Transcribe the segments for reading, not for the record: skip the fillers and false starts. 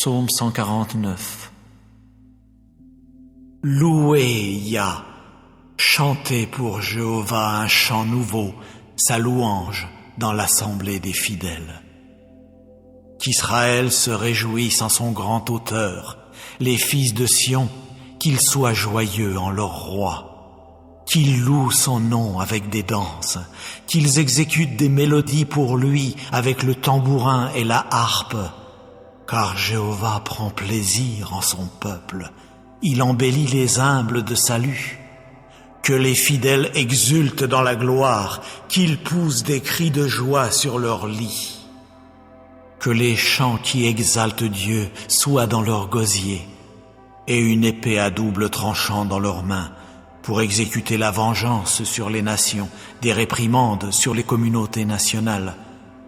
Psaume 149. Louez Yah, chantez pour Jéhovah un chant nouveau, sa louange dans l'assemblée des fidèles. Qu'Israël se réjouisse en son grand auteur, les fils de Sion, qu'ils soient joyeux en leur roi. Qu'ils louent son nom avec des danses, qu'ils exécutent des mélodies pour lui avec le tambourin et la harpe. Car Jéhovah prend plaisir en son peuple, il embellit les humbles de salut. Que les fidèles exultent dans la gloire, qu'ils poussent des cris de joie sur leur lit. Que les chants qui exaltent Dieu soient dans leur gosier, et une épée à double tranchant dans leurs mains, pour exécuter la vengeance sur les nations, des réprimandes sur les communautés nationales,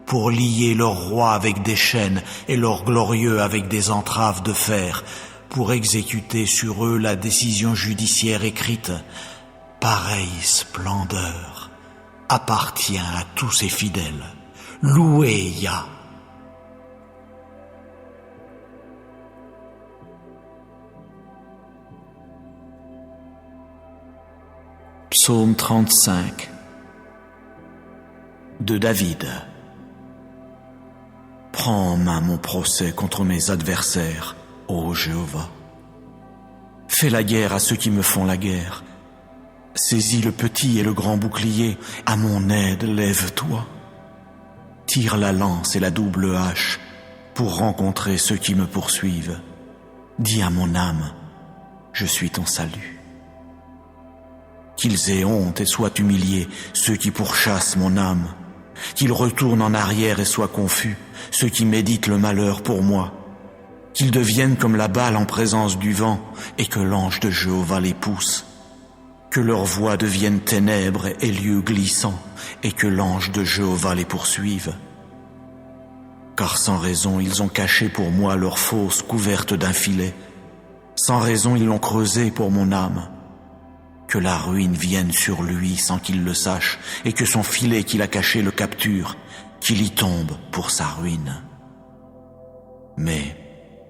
pour lier leurs rois avec des chaînes et leurs glorieux avec des entraves de fer, pour exécuter sur eux la décision judiciaire écrite. Pareille splendeur appartient à tous ses fidèles. Louez Yah. Psaume 35 de David. Prends en main mon procès contre mes adversaires, ô Jéhovah. Fais la guerre à ceux qui me font la guerre. Saisis le petit et le grand bouclier, à mon aide lève-toi. Tire la lance et la double hache pour rencontrer ceux qui me poursuivent. Dis à mon âme, je suis ton salut. Qu'ils aient honte et soient humiliés, ceux qui pourchassent mon âme. Qu'ils retournent en arrière et soient confus, ceux qui méditent le malheur pour moi. Qu'ils deviennent comme la balle en présence du vent, et que l'ange de Jéhovah les pousse. Que leur voix devienne ténèbres et lieux glissants, et que l'ange de Jéhovah les poursuive. Car sans raison ils ont caché pour moi leur fosse couverte d'un filet. Sans raison ils l'ont creusée pour mon âme. Que la ruine vienne sur lui sans qu'il le sache, et que son filet qu'il a caché le capture, qu'il y tombe pour sa ruine. Mais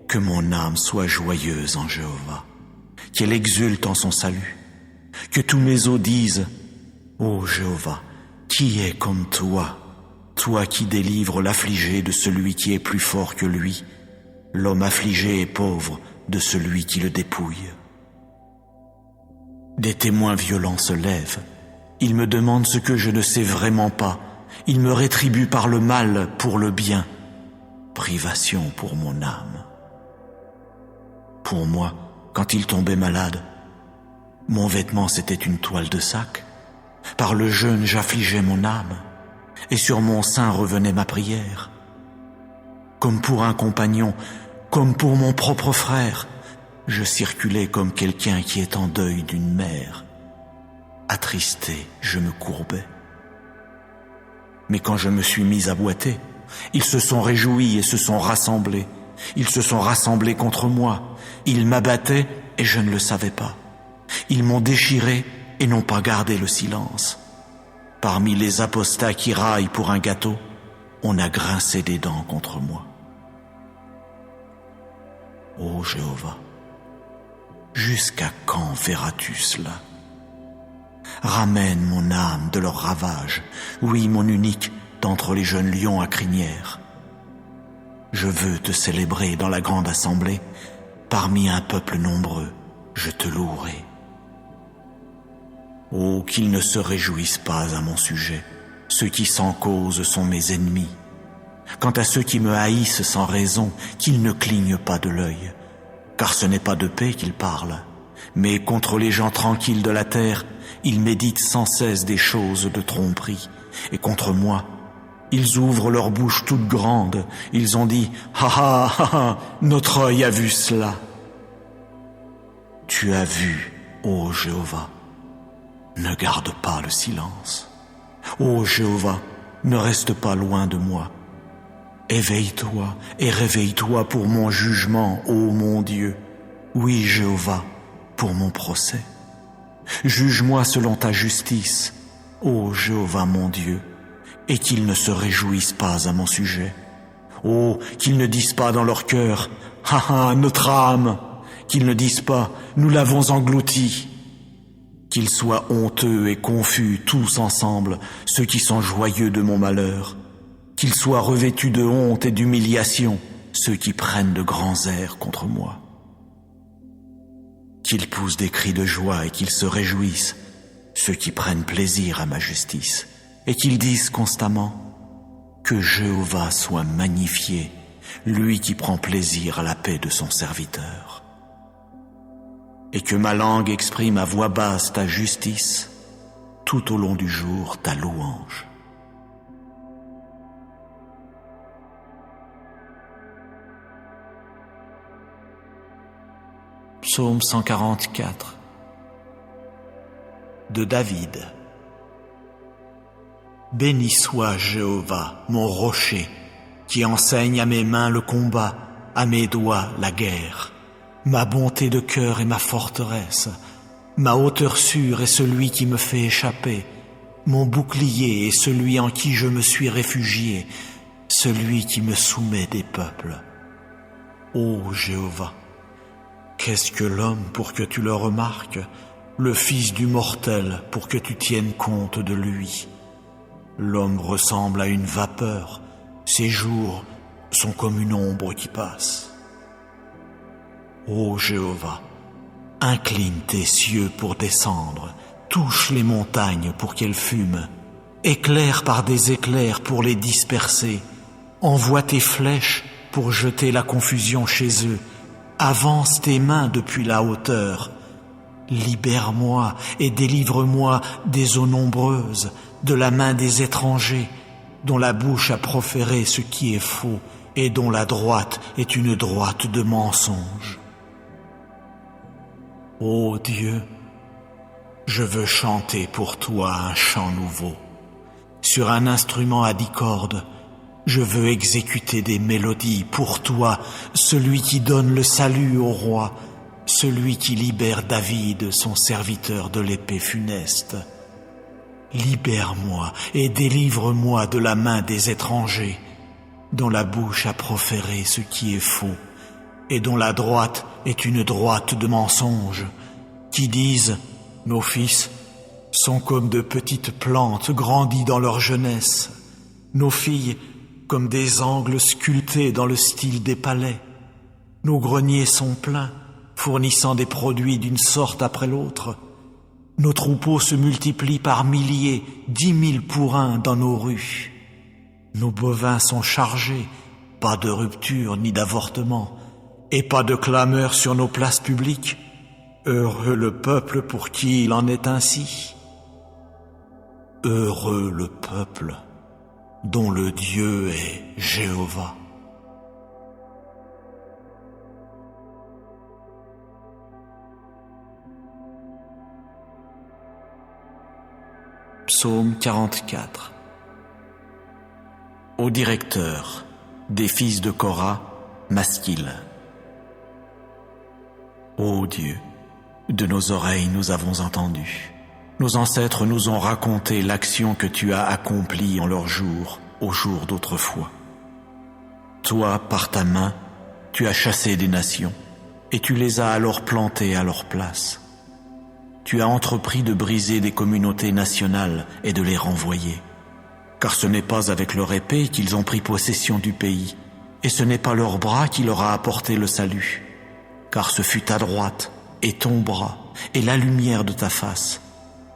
que mon âme soit joyeuse en Jéhovah, qu'elle exulte en son salut. Que tous mes os disent, ô Jéhovah, qui est comme toi, toi qui délivres l'affligé de celui qui est plus fort que lui, l'homme affligé et pauvre de celui qui le dépouille. Des témoins violents se lèvent. Ils me demandent ce que je ne sais vraiment pas. Ils me rétribuent par le mal pour le bien. Privation pour mon âme. Pour moi, quand il tombait malade, mon vêtement c'était une toile de sac. Par le jeûne j'affligeais mon âme, et sur mon sein revenait ma prière. Comme pour un compagnon, comme pour mon propre frère, je circulais comme quelqu'un qui est en deuil d'une mère. Attristé, je me courbais. Mais quand je me suis mis à boiter, ils se sont réjouis et se sont rassemblés. Ils se sont rassemblés contre moi. Ils m'abattaient et je ne le savais pas. Ils m'ont déchiré et n'ont pas gardé le silence. Parmi les apostats qui raillent pour un gâteau, on a grincé des dents contre moi. Ô Jéhovah, jusqu'à quand verras-tu cela? Ramène mon âme de leur ravage, oui, mon unique, d'entre les jeunes lions à crinière. Je veux te célébrer dans la grande assemblée, parmi un peuple nombreux, je te louerai. Oh, qu'ils ne se réjouissent pas à mon sujet, ceux qui sans cause sont mes ennemis. Quant à ceux qui me haïssent sans raison, qu'ils ne clignent pas de l'œil. Car ce n'est pas de paix qu'ils parlent, mais contre les gens tranquilles de la terre, ils méditent sans cesse des choses de tromperie. Et contre moi, ils ouvrent leur bouche toute grande, ils ont dit « Ha ha ha ha, notre œil a vu cela !» Tu as vu, ô Jéhovah, ne garde pas le silence. Ô Jéhovah, ne reste pas loin de moi. Éveille-toi et réveille-toi pour mon jugement, ô mon Dieu. Oui, Jéhovah, pour mon procès. Juge-moi selon ta justice, ô Jéhovah mon Dieu, et qu'ils ne se réjouissent pas à mon sujet. Oh, qu'ils ne disent pas dans leur cœur, Ah ah, notre âme! Qu'ils ne disent pas, nous l'avons englouti. Qu'ils soient honteux et confus tous ensemble, ceux qui sont joyeux de mon malheur. Qu'ils soient revêtus de honte et d'humiliation, ceux qui prennent de grands airs contre moi. Qu'ils poussent des cris de joie et qu'ils se réjouissent, ceux qui prennent plaisir à ma justice, et qu'ils disent constamment que Jéhovah soit magnifié, lui qui prend plaisir à la paix de son serviteur. Et que ma langue exprime à voix basse ta justice, tout au long du jour ta louange. Psaume 144 de David. Béni soit Jéhovah, mon rocher, qui enseigne à mes mains le combat, à mes doigts la guerre. Ma bonté de cœur est ma forteresse, ma hauteur sûre est celui qui me fait échapper, mon bouclier est celui en qui je me suis réfugié, celui qui me soumet des peuples. Ô Jéhovah, qu'est-ce que l'homme pour que tu le remarques, le fils du mortel pour que tu tiennes compte de lui? L'homme ressemble à une vapeur, ses jours sont comme une ombre qui passe. Ô Jéhovah, incline tes cieux pour descendre, touche les montagnes pour qu'elles fument, éclaire par des éclairs pour les disperser, envoie tes flèches pour jeter la confusion chez eux, avance tes mains depuis la hauteur, libère-moi et délivre-moi des eaux nombreuses, de la main des étrangers, dont la bouche a proféré ce qui est faux et dont la droite est une droite de mensonge. Ô Dieu, je veux chanter pour toi un chant nouveau. Sur un instrument à 10 cordes, je veux exécuter des mélodies pour toi, celui qui donne le salut au roi, celui qui libère David, son serviteur de l'épée funeste. Libère-moi et délivre-moi de la main des étrangers, dont la bouche a proféré ce qui est faux, et dont la droite est une droite de mensonge, qui disent « Nos fils sont comme de petites plantes grandies dans leur jeunesse, nos filles comme des angles sculptés dans le style des palais. Nos greniers sont pleins, fournissant des produits d'une sorte après l'autre. Nos troupeaux se multiplient par milliers, 10 000 pour un dans nos rues. Nos bovins sont chargés, pas de rupture ni d'avortement, et pas de clameur sur nos places publiques. Heureux le peuple pour qui il en est ainsi. Heureux le peuple dont le Dieu est Jéhovah. Psaume 44. Au directeur des fils de Korah, Masquil. Ô Dieu, de nos oreilles nous avons entendu. Nos ancêtres nous ont raconté l'action que tu as accomplie en leur jour, au jour d'autrefois. Toi, par ta main, tu as chassé des nations, et tu les as alors plantées à leur place. Tu as entrepris de briser des communautés nationales et de les renvoyer. Car ce n'est pas avec leur épée qu'ils ont pris possession du pays, et ce n'est pas leur bras qui leur a apporté le salut. Car ce fut ta droite et ton bras et la lumière de ta face,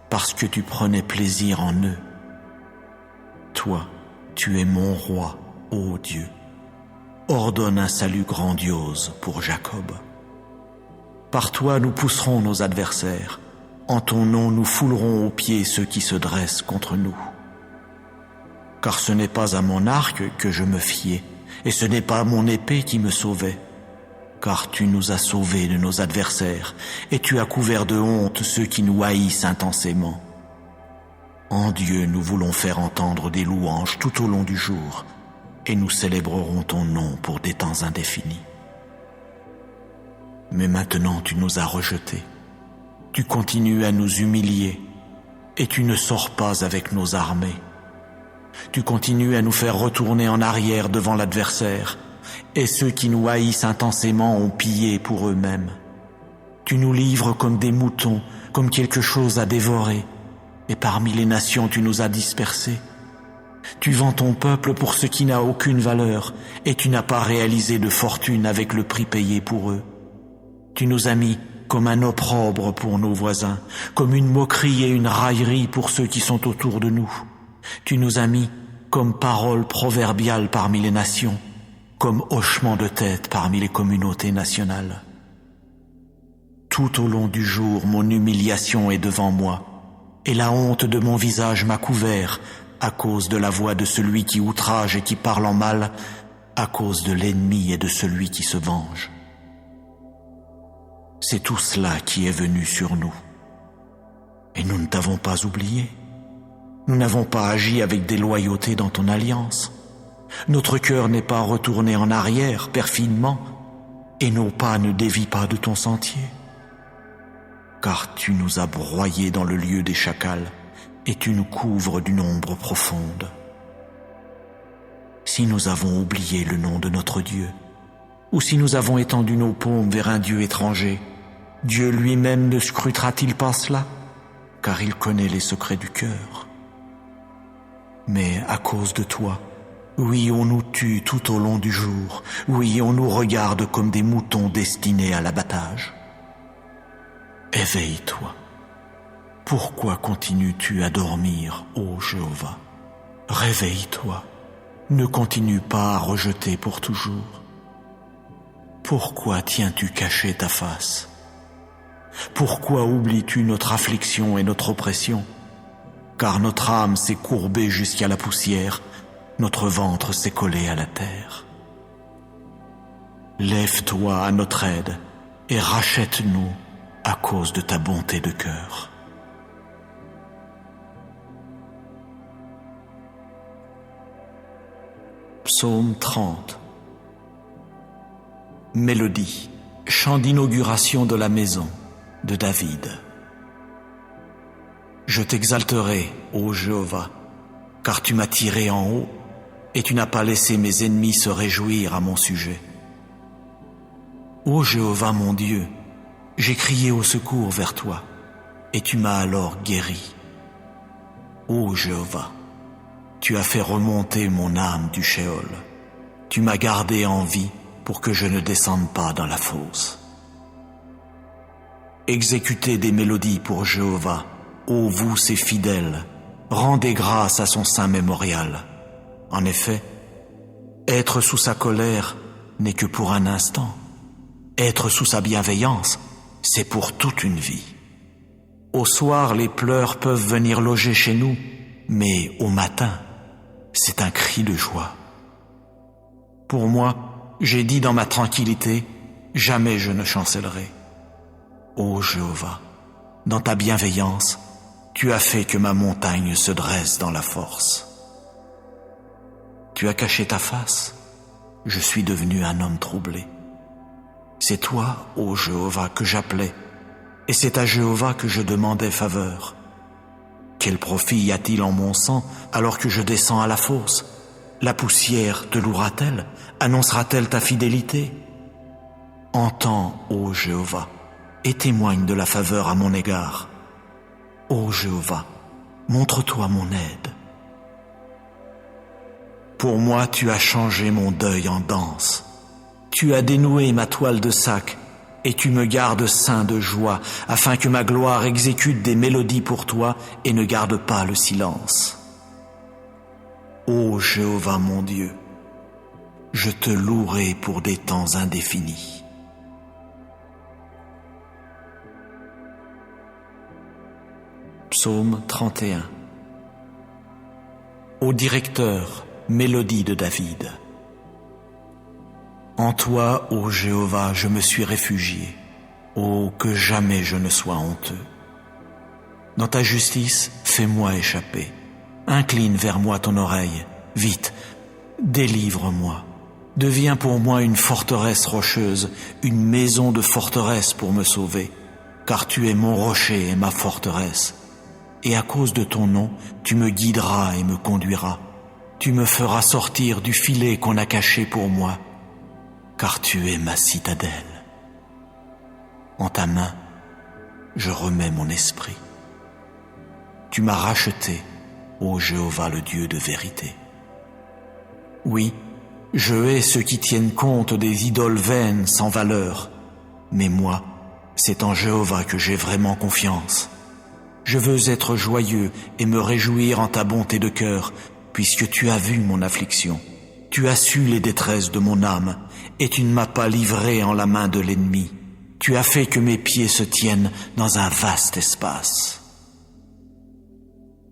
parce que tu prenais plaisir en eux. Toi, tu es mon roi, ô Dieu. Ordonne un salut grandiose pour Jacob. Par toi nous pousserons nos adversaires. En ton nom nous foulerons aux pieds ceux qui se dressent contre nous. Car ce n'est pas à mon arc que je me fiais, et ce n'est pas à mon épée qui me sauvait. Car tu nous as sauvés de nos adversaires, et tu as couvert de honte ceux qui nous haïssent intensément. En Dieu nous voulons faire entendre des louanges tout au long du jour, et nous célébrerons ton nom pour des temps indéfinis. Mais maintenant tu nous as rejetés. Tu continues à nous humilier, et tu ne sors pas avec nos armées. Tu continues à nous faire retourner en arrière devant l'adversaire. et ceux qui nous haïssent intensément ont pillé pour eux-mêmes. Tu nous livres comme des moutons, comme quelque chose à dévorer, et parmi les nations tu nous as dispersés. Tu vends ton peuple pour ce qui n'a aucune valeur, et tu n'as pas réalisé de fortune avec le prix payé pour eux. Tu nous as mis comme un opprobre pour nos voisins, comme une moquerie et une raillerie pour ceux qui sont autour de nous. Tu nous as mis comme parole proverbiale parmi les nations, comme hochement de tête parmi les communautés nationales. Tout au long du jour, mon humiliation est devant moi, et la honte de mon visage m'a couvert à cause de la voix de celui qui outrage et qui parle en mal, à cause de l'ennemi et de celui qui se venge. C'est tout cela qui est venu sur nous. Et nous ne t'avons pas oublié. Nous n'avons pas agi avec déloyauté dans ton alliance. Notre cœur n'est pas retourné en arrière perfidement, et nos pas ne dévient pas de ton sentier. Car tu nous as broyés dans le lieu des chacals, et tu nous couvres d'une ombre profonde. Si nous avons oublié le nom de notre Dieu, ou si nous avons étendu nos paumes vers un Dieu étranger, Dieu lui-même ne scrutera-t-il pas cela? Car il connaît les secrets du cœur. Mais à cause de toi, oui, on nous tue tout au long du jour, oui, on nous regarde comme des moutons destinés à l'abattage. Éveille-toi. Pourquoi continues-tu à dormir, ô Jéhovah? Réveille-toi. Ne continue pas à rejeter pour toujours. Pourquoi tiens-tu caché ta face? Pourquoi oublies-tu notre affliction et notre oppression? Car notre âme s'est courbée jusqu'à la poussière, notre ventre s'est collé à la terre. Lève-toi à notre aide et rachète-nous à cause de ta bonté de cœur. Psaume 30. Mélodie, chant d'inauguration de la maison de David. Je t'exalterai, ô Jéhovah, car tu m'as tiré en haut, et tu n'as pas laissé mes ennemis se réjouir à mon sujet. Ô Jéhovah mon Dieu, j'ai crié au secours vers toi, et tu m'as alors guéri. Ô Jéhovah, tu as fait remonter mon âme du Sheol. Tu m'as gardé en vie pour que je ne descende pas dans la fosse. Exécutez des mélodies pour Jéhovah, ô vous ses fidèles, rendez grâce à son saint mémorial. En effet, être sous sa colère n'est que pour un instant. Être sous sa bienveillance, c'est pour toute une vie. Au soir, les pleurs peuvent venir loger chez nous, mais au matin, c'est un cri de joie. Pour moi, j'ai dit dans ma tranquillité, jamais je ne chancellerai. Ô Jéhovah, dans ta bienveillance, tu as fait que ma montagne se dresse dans la force. Tu as caché ta face, je suis devenu un homme troublé. C'est toi, ô Jéhovah, que j'appelais, et c'est à Jéhovah que je demandais faveur. Quel profit y a-t-il en mon sang alors que je descends à la fosse? La poussière te louera-t-elle? Annoncera-t-elle ta fidélité? Entends, ô Jéhovah, et témoigne de la faveur à mon égard. Ô Jéhovah, montre-toi mon aide. Pour moi, tu as changé mon deuil en danse. Tu as dénoué ma toile de sac, et tu me gardes saint de joie, afin que ma gloire exécute des mélodies pour toi et ne garde pas le silence. Ô Jéhovah mon Dieu, je te louerai pour des temps indéfinis. Psaume 31. Au directeur, mélodie de David. En toi, ô Jéhovah, je me suis réfugié. Ô, que jamais je ne sois honteux. Dans ta justice, fais-moi échapper. Incline vers moi ton oreille. Vite, délivre-moi. Deviens pour moi une forteresse rocheuse, une maison de forteresse pour me sauver. Car tu es mon rocher et ma forteresse. Et à cause de ton nom, tu me guideras et me conduiras. Tu me feras sortir du filet qu'on a caché pour moi. car tu es ma citadelle. En ta main, je remets mon esprit. Tu m'as racheté, ô Jéhovah, le Dieu de vérité. Oui, je hais ceux qui tiennent compte des idoles vaines sans valeur, mais moi, c'est en Jéhovah que j'ai vraiment confiance. Je veux être joyeux et me réjouir en ta bonté de cœur, puisque tu as vu mon affliction. Tu as su les détresses de mon âme, et tu ne m'as pas livré en la main de l'ennemi. Tu as fait que mes pieds se tiennent dans un vaste espace.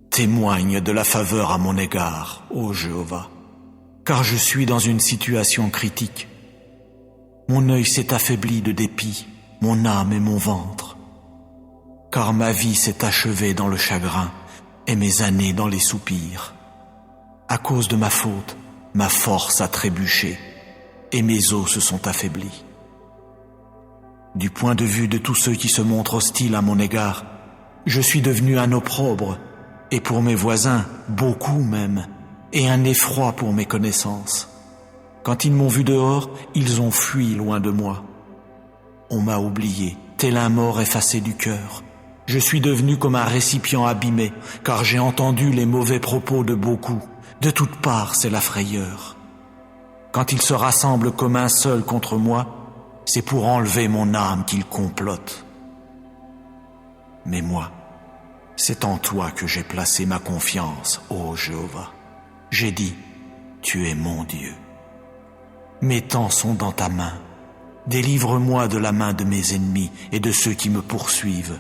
Témoigne de la faveur à mon égard, ô Jéhovah, car je suis dans une situation critique. Mon œil s'est affaibli de dépit, mon âme et mon ventre, car ma vie s'est achevée dans le chagrin et mes années dans les soupirs. À cause de ma faute, ma force a trébuché et mes os se sont affaiblis. Du point de vue de tous ceux qui se montrent hostiles à mon égard, je suis devenu un opprobre, et pour mes voisins, beaucoup même, et un effroi pour mes connaissances. Quand ils m'ont vu dehors, ils ont fui loin de moi. On m'a oublié, tel un mort effacé du cœur. Je suis devenu comme un récipient abîmé, car j'ai entendu les mauvais propos de beaucoup. De toutes parts, c'est la frayeur. Quand ils se rassemblent comme un seul contre moi, c'est pour enlever mon âme qu'ils complotent. Mais moi, c'est en toi que j'ai placé ma confiance, ô Jéhovah. J'ai dit, tu es mon Dieu. Mes temps sont dans ta main. Délivre-moi de la main de mes ennemis et de ceux qui me poursuivent.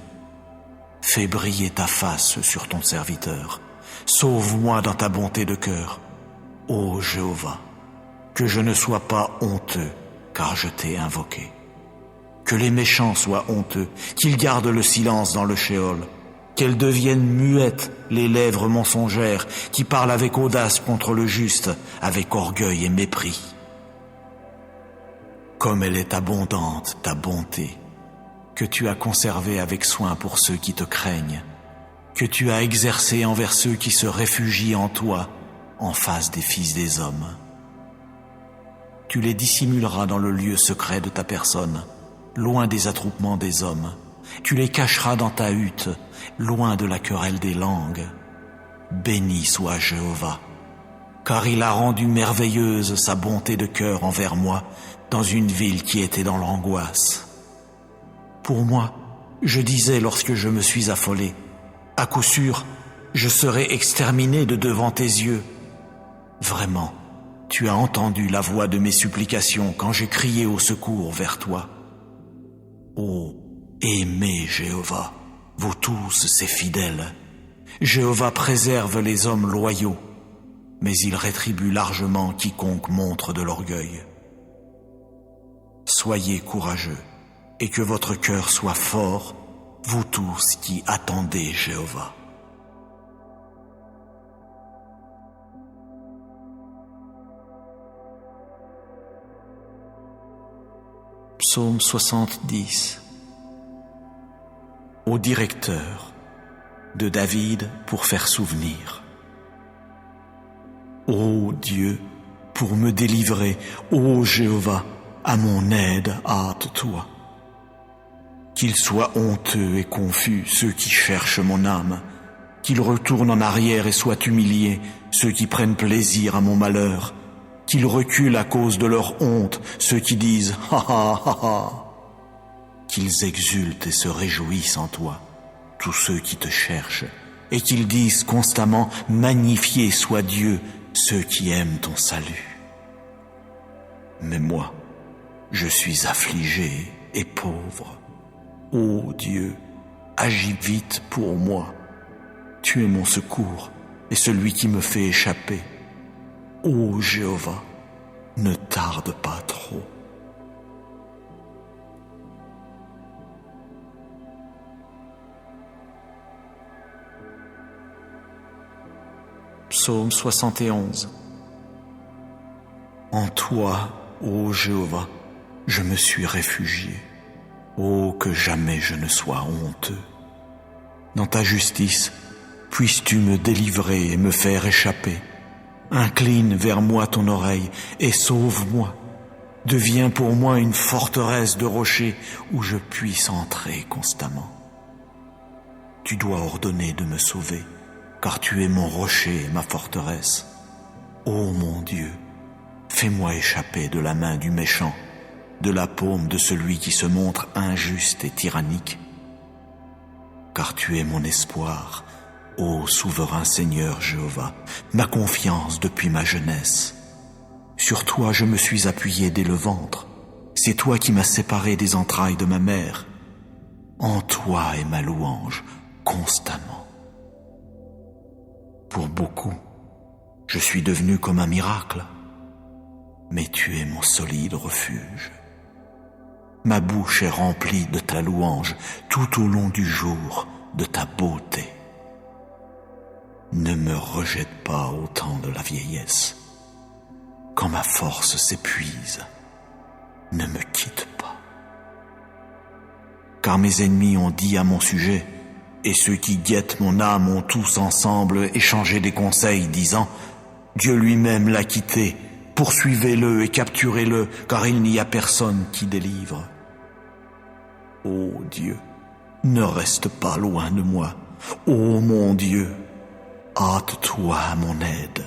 Fais briller ta face sur ton serviteur. Sauve-moi dans ta bonté de cœur, ô Jéhovah. Que je ne sois pas honteux, car je t'ai invoqué. Que les méchants soient honteux, qu'ils gardent le silence dans le shéol, qu'elles deviennent muettes les lèvres mensongères qui parlent avec audace contre le juste, avec orgueil et mépris. Comme elle est abondante, ta bonté, que tu as conservée avec soin pour ceux qui te craignent, que tu as exercée envers ceux qui se réfugient en toi, en face des fils des hommes. Tu les dissimuleras dans le lieu secret de ta personne, loin des attroupements des hommes. Tu les cacheras dans ta hutte, loin de la querelle des langues. Béni soit Jéhovah, car il a rendu merveilleuse sa bonté de cœur envers moi dans une ville qui était dans l'angoisse. Pour moi, je disais lorsque je me suis affolé, à coup sûr, je serai exterminé de devant tes yeux. Vraiment, tu as entendu la voix de mes supplications quand j'ai crié au secours vers toi. Ô aimez Jéhovah, vous tous ces fidèles. Jéhovah préserve les hommes loyaux, mais il rétribue largement quiconque montre de l'orgueil. Soyez courageux, et que votre cœur soit fort, vous tous qui attendez Jéhovah. Psaume 70. Au directeur de David pour faire souvenir. Ô Dieu, pour me délivrer, ô Jéhovah, à mon aide hâte-toi. Qu'ils soient honteux et confus ceux qui cherchent mon âme, qu'ils retournent en arrière et soient humiliés ceux qui prennent plaisir à mon malheur, qu'ils reculent à cause de leur honte ceux qui disent « Ha ha ha ha !» Qu'ils exultent et se réjouissent en toi, tous ceux qui te cherchent, et qu'ils disent constamment « Magnifié soit Dieu, ceux qui aiment ton salut. » Mais moi, je suis affligé et pauvre. Ô Dieu, agis vite pour moi. Tu es mon secours et celui qui me fait échapper. Ô Jéhovah, ne tarde pas trop. Psaume 71. En toi, ô Jéhovah, je me suis réfugié. Ô que jamais je ne sois honteux. Dans ta justice, puisses-tu me délivrer et me faire échapper. Incline vers moi ton oreille et sauve-moi. Deviens pour moi une forteresse de rochers où je puisse entrer constamment. Tu dois ordonner de me sauver, car tu es mon rocher et ma forteresse. Ô mon Dieu, fais-moi échapper de la main du méchant, de la paume de celui qui se montre injuste et tyrannique. Car tu es mon espoir, ô souverain Seigneur Jéhovah, ma confiance depuis ma jeunesse. Sur toi je me suis appuyé dès le ventre. C'est toi qui m'as séparé des entrailles de ma mère. En toi est ma louange constamment. Pour beaucoup, je suis devenu comme un miracle, mais tu es mon solide refuge. Ma bouche est remplie de ta louange tout au long du jour, de ta beauté. Ne me rejette pas au temps de la vieillesse. Quand ma force s'épuise, ne me quitte pas. Car mes ennemis ont dit à mon sujet, et ceux qui guettent mon âme ont tous ensemble échangé des conseils, disant « Dieu lui-même l'a quitté, poursuivez-le et capturez-le, car il n'y a personne qui délivre. » Ô Dieu, ne reste pas loin de moi. Ô mon Dieu, hâte-toi à mon aide.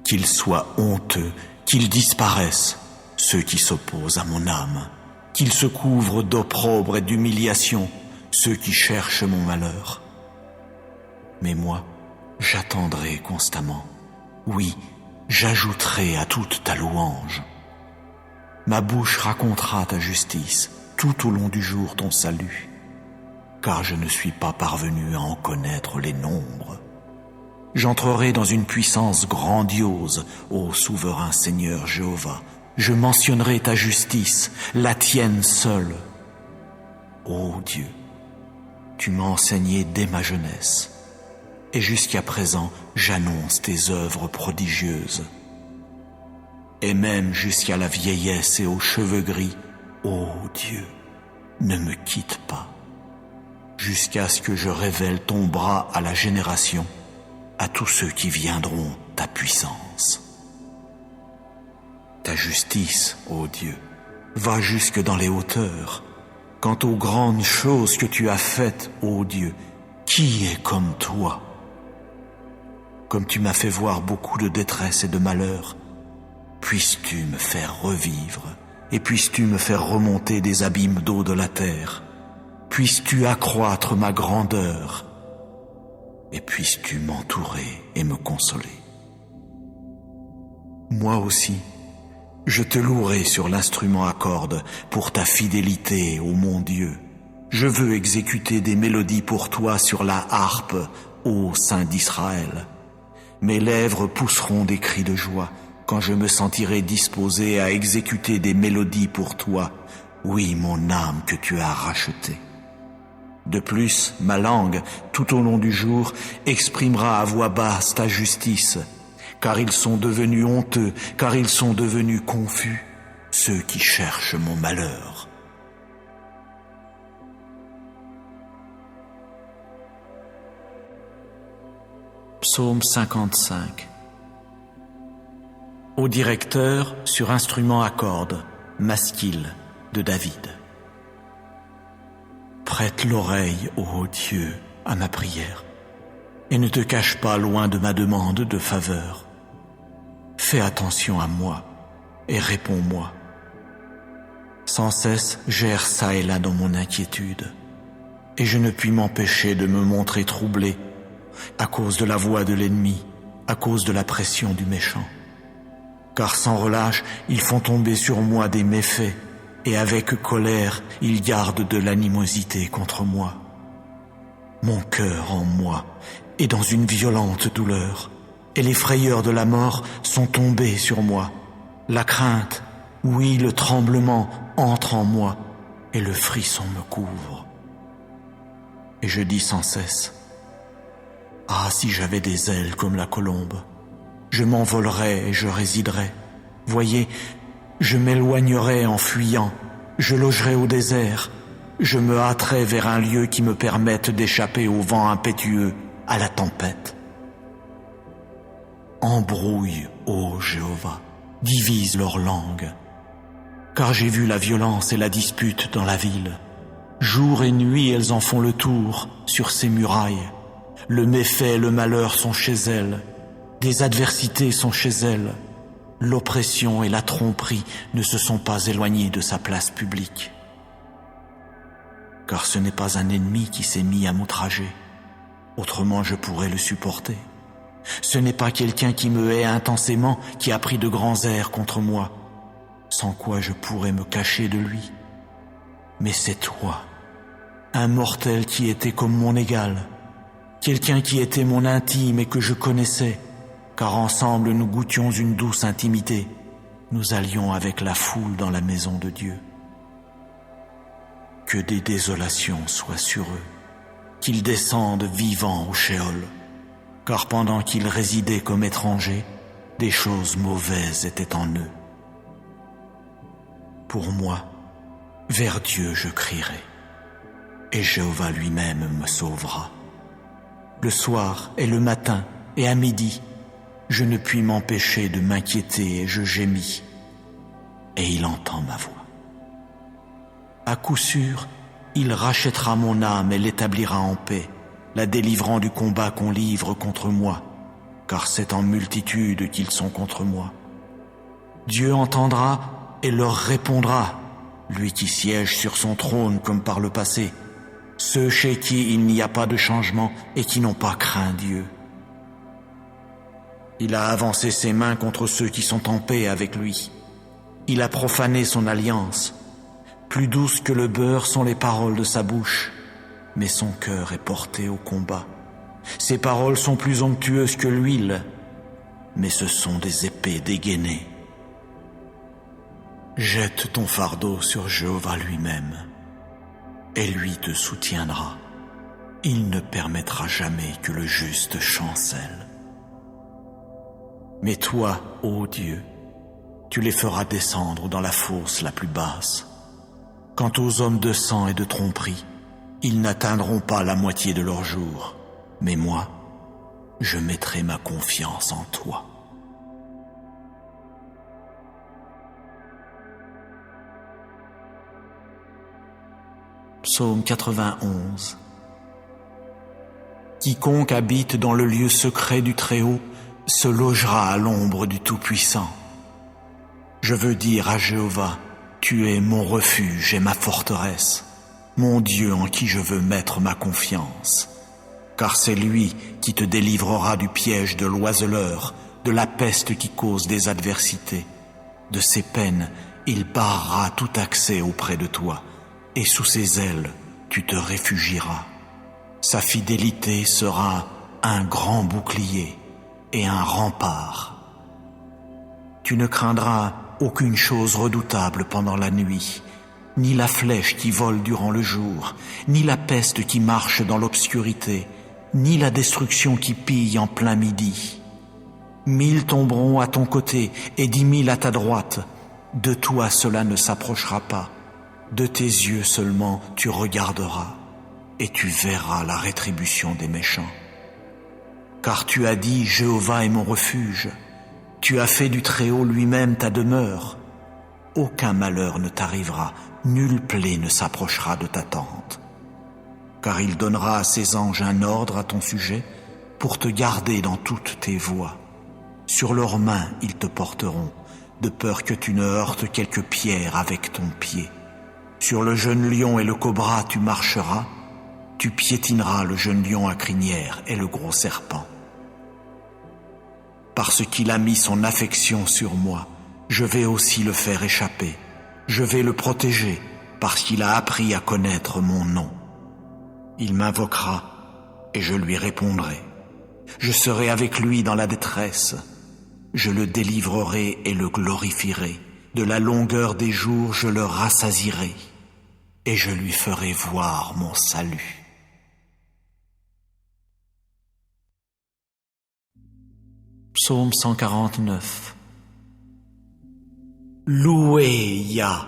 Qu'ils soient honteux, qu'ils disparaissent, ceux qui s'opposent à mon âme, qu'ils se couvrent d'opprobre et d'humiliation, ceux qui cherchent mon malheur. Mais moi, j'attendrai constamment. Oui, j'ajouterai à toute ta louange. Ma bouche racontera ta justice, tout au long du jour ton salut, car je ne suis pas parvenu à en connaître les nombres. J'entrerai dans une puissance grandiose, ô souverain Seigneur Jéhovah. Je mentionnerai ta justice, la tienne seule. Ô Dieu, tu m'as enseigné dès ma jeunesse, et jusqu'à présent j'annonce tes œuvres prodigieuses. Et même jusqu'à la vieillesse et aux cheveux gris, ô Dieu, ne me quitte pas, jusqu'à ce que je révèle ton bras à la génération, à tous ceux qui viendront ta puissance. Ta justice, ô Dieu, va jusque dans les hauteurs. Quant aux grandes choses que tu as faites, ô Dieu, qui est comme toi? Comme tu m'as fait voir beaucoup de détresse et de malheur, puisses-tu me faire revivre, et puisses-tu me faire remonter des abîmes d'eau de la terre. Puisses-tu accroître ma grandeur, et puisses-tu m'entourer et me consoler. Moi aussi, je te louerai sur l'instrument à cordes pour ta fidélité, ô mon Dieu. Je veux exécuter des mélodies pour toi sur la harpe, ô Saint d'Israël. Mes lèvres pousseront des cris de joie quand je me sentirai disposé à exécuter des mélodies pour toi, oui, mon âme que tu as rachetée. De plus, ma langue, tout au long du jour, exprimera à voix basse ta justice, car ils sont devenus honteux, car ils sont devenus confus, ceux qui cherchent mon malheur. Psaume 55. Au directeur sur instrument à cordes, Maskil de David. Prête l'oreille, ô Dieu, à ma prière, et ne te cache pas loin de ma demande de faveur. Fais attention à moi et réponds-moi. Sans cesse, j'erre çà et là dans mon inquiétude, et je ne puis m'empêcher de me montrer troublé à cause de la voix de l'ennemi, à cause de la pression du méchant. Car sans relâche, ils font tomber sur moi des méfaits, et avec colère, ils gardent de l'animosité contre moi. Mon cœur en moi est dans une violente douleur, et les frayeurs de la mort sont tombées sur moi. La crainte, oui, le tremblement entre en moi, et le frisson me couvre. Et je dis sans cesse, « Ah, si j'avais des ailes comme la colombe, je m'envolerais et je résiderais. Voyez, je m'éloignerais en fuyant, je logerais au désert, je me hâterais vers un lieu qui me permette d'échapper au vent impétueux, à la tempête. Embrouille, ô Jéhovah, divise leur langue. Car j'ai vu la violence et la dispute dans la ville. Jour et nuit, elles en font le tour sur ses murailles. Le méfait et le malheur sont chez elles. Des adversités sont chez elles. L'oppression et la tromperie ne se sont pas éloignés de sa place publique. Car ce n'est pas un ennemi qui s'est mis à m'outrager. Autrement, je pourrais le supporter. Ce n'est pas quelqu'un qui me hait intensément qui a pris de grands airs contre moi, sans quoi je pourrais me cacher de lui. Mais c'est toi, un mortel qui était comme mon égal, quelqu'un qui était mon intime et que je connaissais, car ensemble nous goûtions une douce intimité. Nous allions avec la foule dans la maison de Dieu. Que des désolations soient sur eux, qu'ils descendent vivants au Sheol, car pendant qu'ils résidaient comme étrangers, des choses mauvaises étaient en eux. Pour moi, vers Dieu je crierai, et Jéhovah lui-même me sauvera. Le soir et le matin et à midi, je ne puis m'empêcher de m'inquiéter et je gémis, et il entend ma voix. À coup sûr, il rachètera mon âme et l'établira en paix, la délivrant du combat qu'on livre contre moi, car c'est en multitude qu'ils sont contre moi. Dieu entendra et leur répondra, lui qui siège sur son trône comme par le passé, ceux chez qui il n'y a pas de changement et qui n'ont pas craint Dieu. Il a avancé ses mains contre ceux qui sont en paix avec lui. Il a profané son alliance. Plus douces que le beurre sont les paroles de sa bouche, mais son cœur est porté au combat. Ses paroles sont plus onctueuses que l'huile, mais ce sont des épées dégainées. Jette ton fardeau sur Jéhovah lui-même, et lui te soutiendra. Il ne permettra jamais que le juste chancelle. Mais toi, ô Dieu, tu les feras descendre dans la fosse la plus basse. Quant aux hommes de sang et de tromperie, ils n'atteindront pas la moitié de leur jour. Mais moi, je mettrai ma confiance en toi. Psaume 91. Quiconque habite dans le lieu secret du Très-Haut se logera à l'ombre du Tout-Puissant. Je veux dire à Jéhovah, tu es mon refuge et ma forteresse, mon Dieu en qui je veux mettre ma confiance. Car c'est lui qui te délivrera du piège de l'oiseleur, de la peste qui cause des adversités. De ses peines, il barrera tout accès auprès de toi, et sous ses ailes, tu te réfugieras. Sa fidélité sera un grand bouclier et un rempart. Tu ne craindras aucune chose redoutable pendant la nuit, ni la flèche qui vole durant le jour, ni la peste qui marche dans l'obscurité, ni la destruction qui pille en plein midi. 1000 tomberont à ton côté et 10 000 à ta droite. De toi cela ne s'approchera pas. De tes yeux seulement tu regarderas, et tu verras la rétribution des méchants. Car tu as dit, Jéhovah est mon refuge. Tu as fait du Très-Haut lui-même ta demeure. Aucun malheur ne t'arrivera, nulle plaie ne s'approchera de ta tente. Car il donnera à ses anges un ordre à ton sujet pour te garder dans toutes tes voies. Sur leurs mains ils te porteront, de peur que tu ne heurtes quelque pierre avec ton pied. Sur le jeune lion et le cobra tu marcheras, tu piétineras le jeune lion à crinière et le gros serpent. Parce qu'il a mis son affection sur moi, je vais aussi le faire échapper. Je vais le protéger, parce qu'il a appris à connaître mon nom. Il m'invoquera, et je lui répondrai. Je serai avec lui dans la détresse. Je le délivrerai et le glorifierai. De la longueur des jours, je le rassasierai, et je lui ferai voir mon salut. Psaume 149. Louez Yah,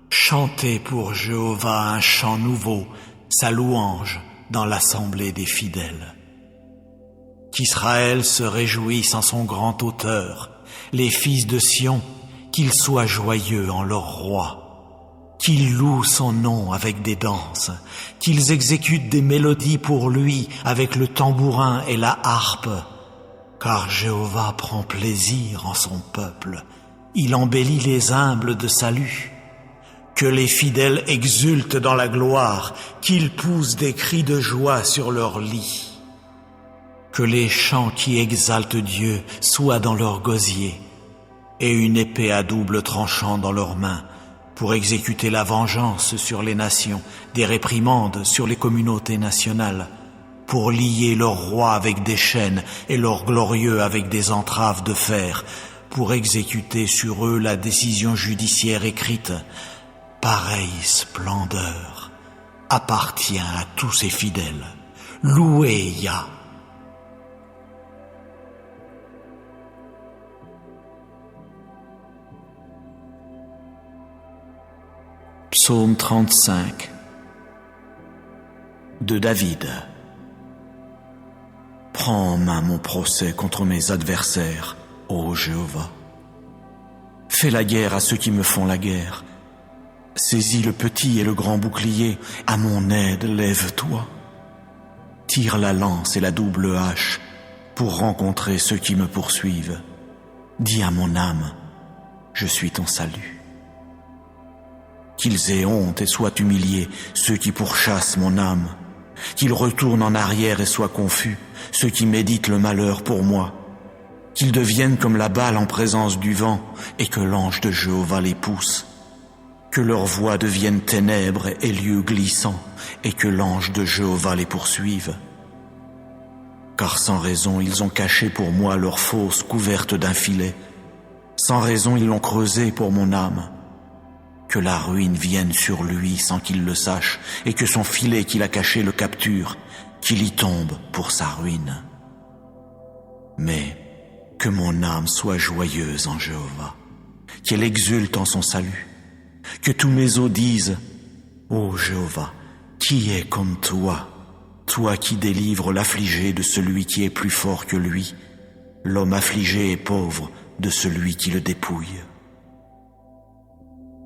chantez pour Jéhovah un chant nouveau, sa louange dans l'assemblée des fidèles. Qu'Israël se réjouisse en son grand auteur, les fils de Sion, qu'ils soient joyeux en leur roi. Qu'ils louent son nom avec des danses, qu'ils exécutent des mélodies pour lui avec le tambourin et la harpe. Car Jéhovah prend plaisir en son peuple, il embellit les humbles de salut. Que les fidèles exultent dans la gloire, qu'ils poussent des cris de joie sur leur lit. Que les chants qui exaltent Dieu soient dans leur gosier, et une épée à double tranchant dans leurs mains, pour exécuter la vengeance sur les nations, des réprimandes sur les communautés nationales, pour lier leurs rois avec des chaînes et leurs glorieux avec des entraves de fer, pour exécuter sur eux la décision judiciaire écrite. Pareille splendeur appartient à tous ses fidèles. Louez Yah. Psaume 35 de David. Prends en main mon procès contre mes adversaires, ô Jéhovah. Fais la guerre à ceux qui me font la guerre. Saisis le petit et le grand bouclier, à mon aide lève-toi. Tire la lance et la double hache pour rencontrer ceux qui me poursuivent. Dis à mon âme, je suis ton salut. Qu'ils aient honte et soient humiliés, ceux qui pourchassent mon âme. Qu'ils retournent en arrière et soient confus, ceux qui méditent le malheur pour moi. Qu'ils deviennent comme la balle en présence du vent, et que l'ange de Jéhovah les pousse. Que leur voix devienne ténèbres et lieux glissants, et que l'ange de Jéhovah les poursuive. Car sans raison ils ont caché pour moi leur fosse couverte d'un filet. Sans raison ils l'ont creusée pour mon âme. Que la ruine vienne sur lui sans qu'il le sache, et que son filet qu'il a caché le capture, qu'il y tombe pour sa ruine. Mais que mon âme soit joyeuse en Jéhovah, qu'elle exulte en son salut. Que tous mes os disent, ô Jéhovah, qui est comme toi, toi qui délivres l'affligé de celui qui est plus fort que lui, l'homme affligé et pauvre de celui qui le dépouille.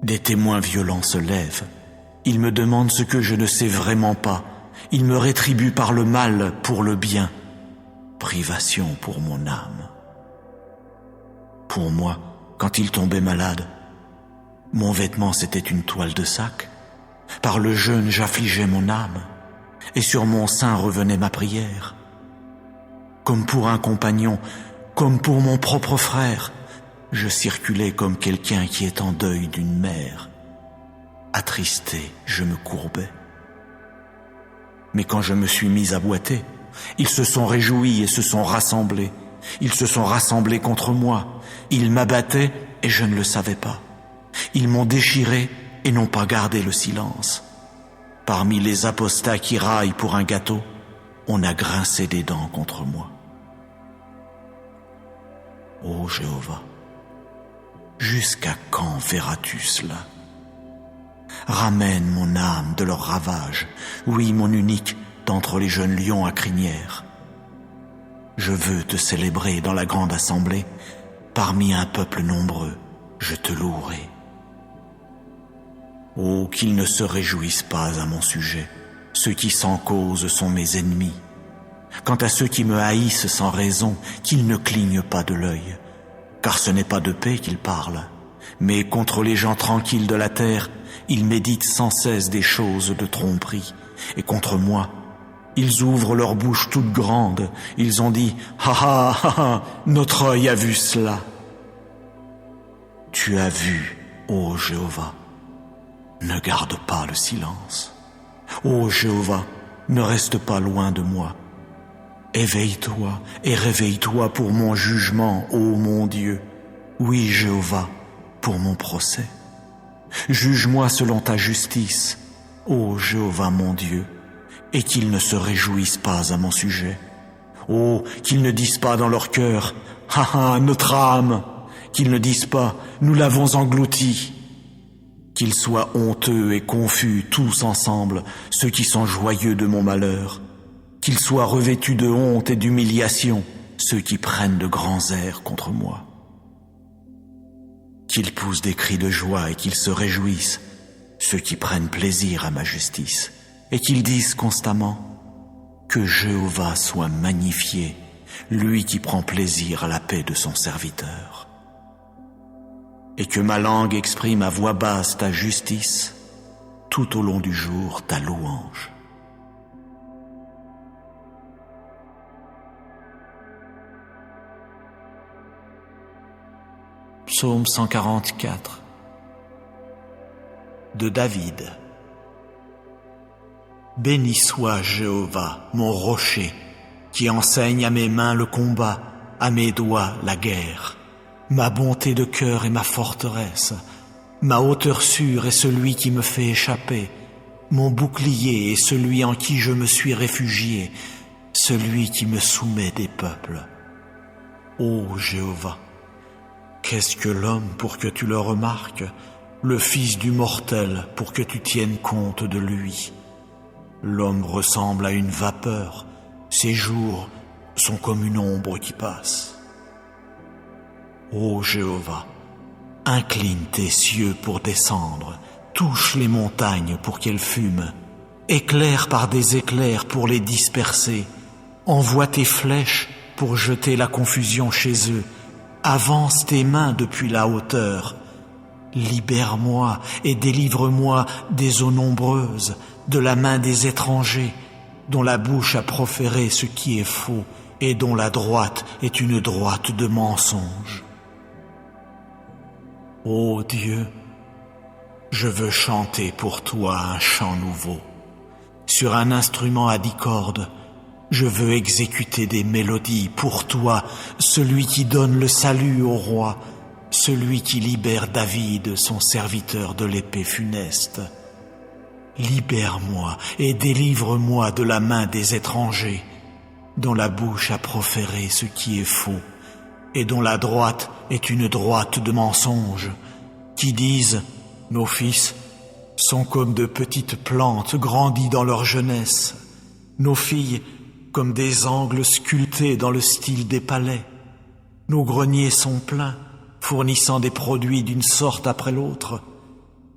Des témoins violents se lèvent, ils me demandent ce que je ne sais vraiment pas, ils me rétribuent par le mal pour le bien, privation pour mon âme. Pour moi, quand il tombait malade, mon vêtement c'était une toile de sac. Par le jeûne j'affligeais mon âme, et sur mon sein revenait ma prière. Comme pour un compagnon, comme pour mon propre frère, je circulais comme quelqu'un qui est en deuil d'une mère. Attristé, je me courbais. Mais quand je me suis mis à boiter, ils se sont réjouis et se sont rassemblés. Ils se sont rassemblés contre moi. Ils m'abattaient et je ne le savais pas. Ils m'ont déchiré et n'ont pas gardé le silence. Parmi les apostats qui raillent pour un gâteau, on a grincé des dents contre moi. Ô Jéhovah, jusqu'à quand verras-tu cela? Ramène mon âme de leur ravage, oui, mon unique, d'entre les jeunes lions à crinière. Je veux te célébrer dans la grande assemblée, parmi un peuple nombreux, je te louerai. Oh, qu'ils ne se réjouissent pas à mon sujet, ceux qui sans cause sont mes ennemis. Quant à ceux qui me haïssent sans raison, qu'ils ne clignent pas de l'œil, car ce n'est pas de paix qu'ils parlent, mais contre les gens tranquilles de la terre, ils méditent sans cesse des choses de tromperie, et contre moi, ils ouvrent leur bouche toute grande, ils ont dit « Ha ha ha ha, notre œil a vu cela !» Tu as vu, ô Jéhovah, ne garde pas le silence. Ô Jéhovah, ne reste pas loin de moi. Éveille-toi et réveille-toi pour mon jugement, ô mon Dieu. Oui, Jéhovah, pour mon procès. Juge-moi selon ta justice, ô Jéhovah mon Dieu, et qu'ils ne se réjouissent pas à mon sujet. Oh, qu'ils ne disent pas dans leur cœur, « Ha ha, notre âme !» Qu'ils ne disent pas, « Nous l'avons englouti !» Qu'ils soient honteux et confus tous ensemble, ceux qui sont joyeux de mon malheur. Qu'ils soient revêtus de honte et d'humiliation, ceux qui prennent de grands airs contre moi. qu'ils poussent des cris de joie et qu'ils se réjouissent, ceux qui prennent plaisir à ma justice, et qu'ils disent constamment que Jéhovah soit magnifié, lui qui prend plaisir à la paix de son serviteur. Et que ma langue exprime à voix basse ta justice, tout au long du jour ta louange. Psaume 144 de David. Béni soit Jéhovah, mon rocher, qui enseigne à mes mains le combat, à mes doigts la guerre. Ma bonté de cœur est ma forteresse, ma hauteur sûre est celui qui me fait échapper, mon bouclier est celui en qui je me suis réfugié, celui qui me soumet des peuples. Ô Jéhovah, qu'est-ce que l'homme pour que tu le remarques, le fils du mortel pour que tu tiennes compte de lui? L'homme ressemble à une vapeur, ses jours sont comme une ombre qui passe. Ô Jéhovah, incline tes cieux pour descendre, touche les montagnes pour qu'elles fument, éclaire par des éclairs pour les disperser, envoie tes flèches pour jeter la confusion chez eux, avance tes mains depuis la hauteur, libère-moi et délivre-moi des eaux nombreuses, de la main des étrangers, dont la bouche a proféré ce qui est faux et dont la droite est une droite de mensonge. Ô Dieu, je veux chanter pour toi un chant nouveau. Sur un instrument à 10 cordes, je veux exécuter des mélodies pour toi, celui qui donne le salut au roi, celui qui libère David, son serviteur de l'épée funeste. Libère-moi et délivre-moi de la main des étrangers, dont la bouche a proféré ce qui est faux, et dont la droite est une droite de mensonge, qui disent « Nos fils sont comme de petites plantes grandies dans leur jeunesse, nos filles comme des angles sculptés dans le style des palais. Nos greniers sont pleins, fournissant des produits d'une sorte après l'autre.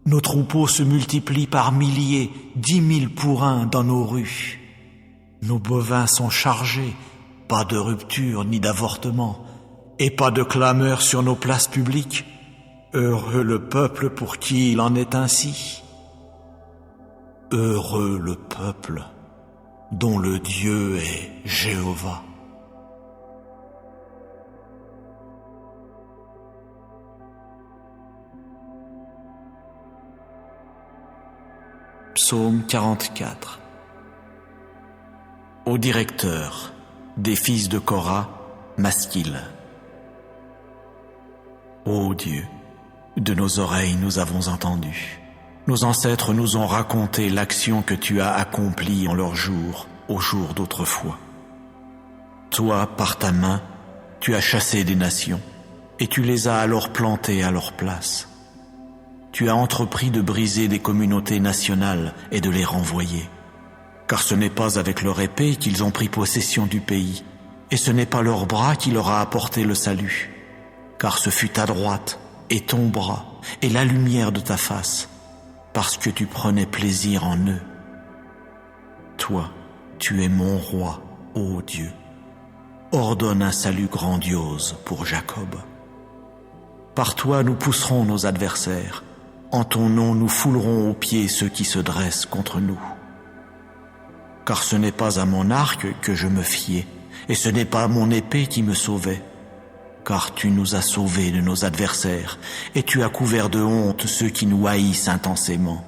Nos troupeaux se multiplient par milliers, 10 000 pour un dans nos rues. Nos bovins sont chargés, pas de rupture ni d'avortement, et pas de clameur sur nos places publiques. Heureux le peuple pour qui il en est ainsi. Heureux le peuple dont le Dieu est Jéhovah. Psaume 44. Au directeur des fils de Korah, Masquil. Ô Dieu, de nos oreilles nous avons entendu. Nos ancêtres nous ont raconté l'action que tu as accomplie en leur jour, au jour d'autrefois. Toi, par ta main, tu as chassé des nations, et tu les as alors plantées à leur place. Tu as entrepris de briser des communautés nationales et de les renvoyer. Car ce n'est pas avec leur épée qu'ils ont pris possession du pays, et ce n'est pas leur bras qui leur a apporté le salut. Car ce fut ta droite et ton bras et la lumière de ta face, parce que tu prenais plaisir en eux. Toi, tu es mon roi, ô Dieu. Ordonne un salut grandiose pour Jacob. Par toi nous pousserons nos adversaires. En ton nom nous foulerons aux pieds ceux qui se dressent contre nous. Car ce n'est pas à mon arc que je me fiais, et ce n'est pas à mon épée qui me sauvait. Car tu nous as sauvés de nos adversaires, et tu as couvert de honte ceux qui nous haïssent intensément.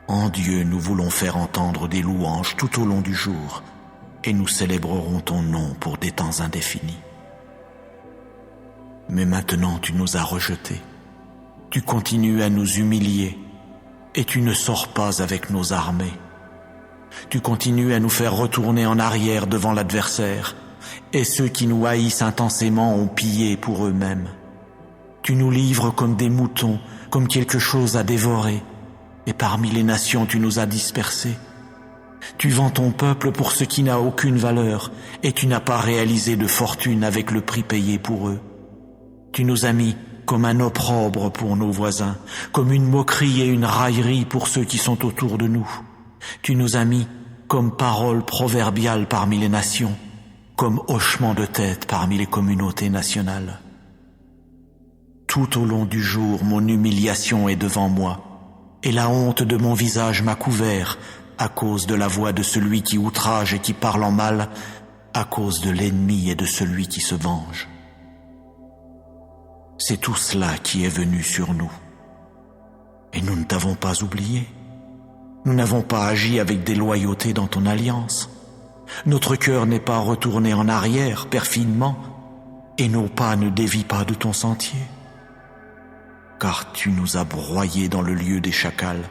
En Dieu nous voulons faire entendre des louanges tout au long du jour, et nous célébrerons ton nom pour des temps indéfinis. Mais maintenant tu nous as rejetés. Tu continues à nous humilier, et tu ne sors pas avec nos armées. Tu continues à nous faire retourner en arrière devant l'adversaire, et ceux qui nous haïssent intensément ont pillé pour eux-mêmes. Tu nous livres comme des moutons, comme quelque chose à dévorer, et parmi les nations tu nous as dispersés. Tu vends ton peuple pour ce qui n'a aucune valeur, et tu n'as pas réalisé de fortune avec le prix payé pour eux. Tu nous as mis comme un opprobre pour nos voisins, comme une moquerie et une raillerie pour ceux qui sont autour de nous. Tu nous as mis comme parole proverbiale parmi les nations, comme hochement de tête parmi les communautés nationales. Tout au long du jour, mon humiliation est devant moi, et la honte de mon visage m'a couvert à cause de la voix de celui qui outrage et qui parle en mal, à cause de l'ennemi et de celui qui se venge. C'est tout cela qui est venu sur nous. Et nous ne t'avons pas oublié. Nous n'avons pas agi avec déloyauté dans ton alliance. Notre cœur n'est pas retourné en arrière perfidement, et nos pas ne dévient pas de ton sentier. Car tu nous as broyés dans le lieu des chacals,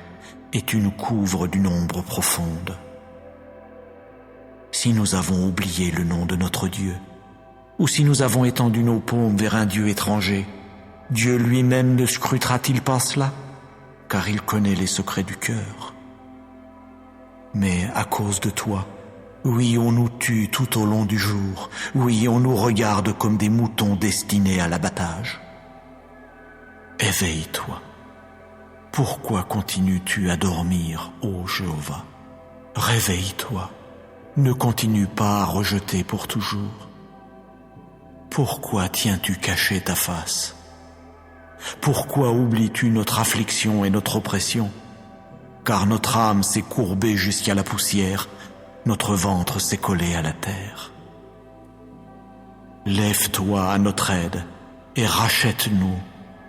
et tu nous couvres d'une ombre profonde. Si nous avons oublié le nom de notre Dieu, ou si nous avons étendu nos paumes vers un Dieu étranger, Dieu lui-même ne scrutera-t-il pas cela, car il connaît les secrets du cœur. Mais à cause de toi, oui, on nous tue tout au long du jour, oui, on nous regarde comme des moutons destinés à l'abattage. Éveille-toi. Pourquoi continues-tu à dormir, ô Jéhovah? Réveille-toi. Ne continue pas à rejeter pour toujours. Pourquoi tiens-tu caché ta face? Pourquoi oublies-tu notre affliction et notre oppression? Car notre âme s'est courbée jusqu'à la poussière, notre ventre s'est collé à la terre. Lève-toi à notre aide et rachète-nous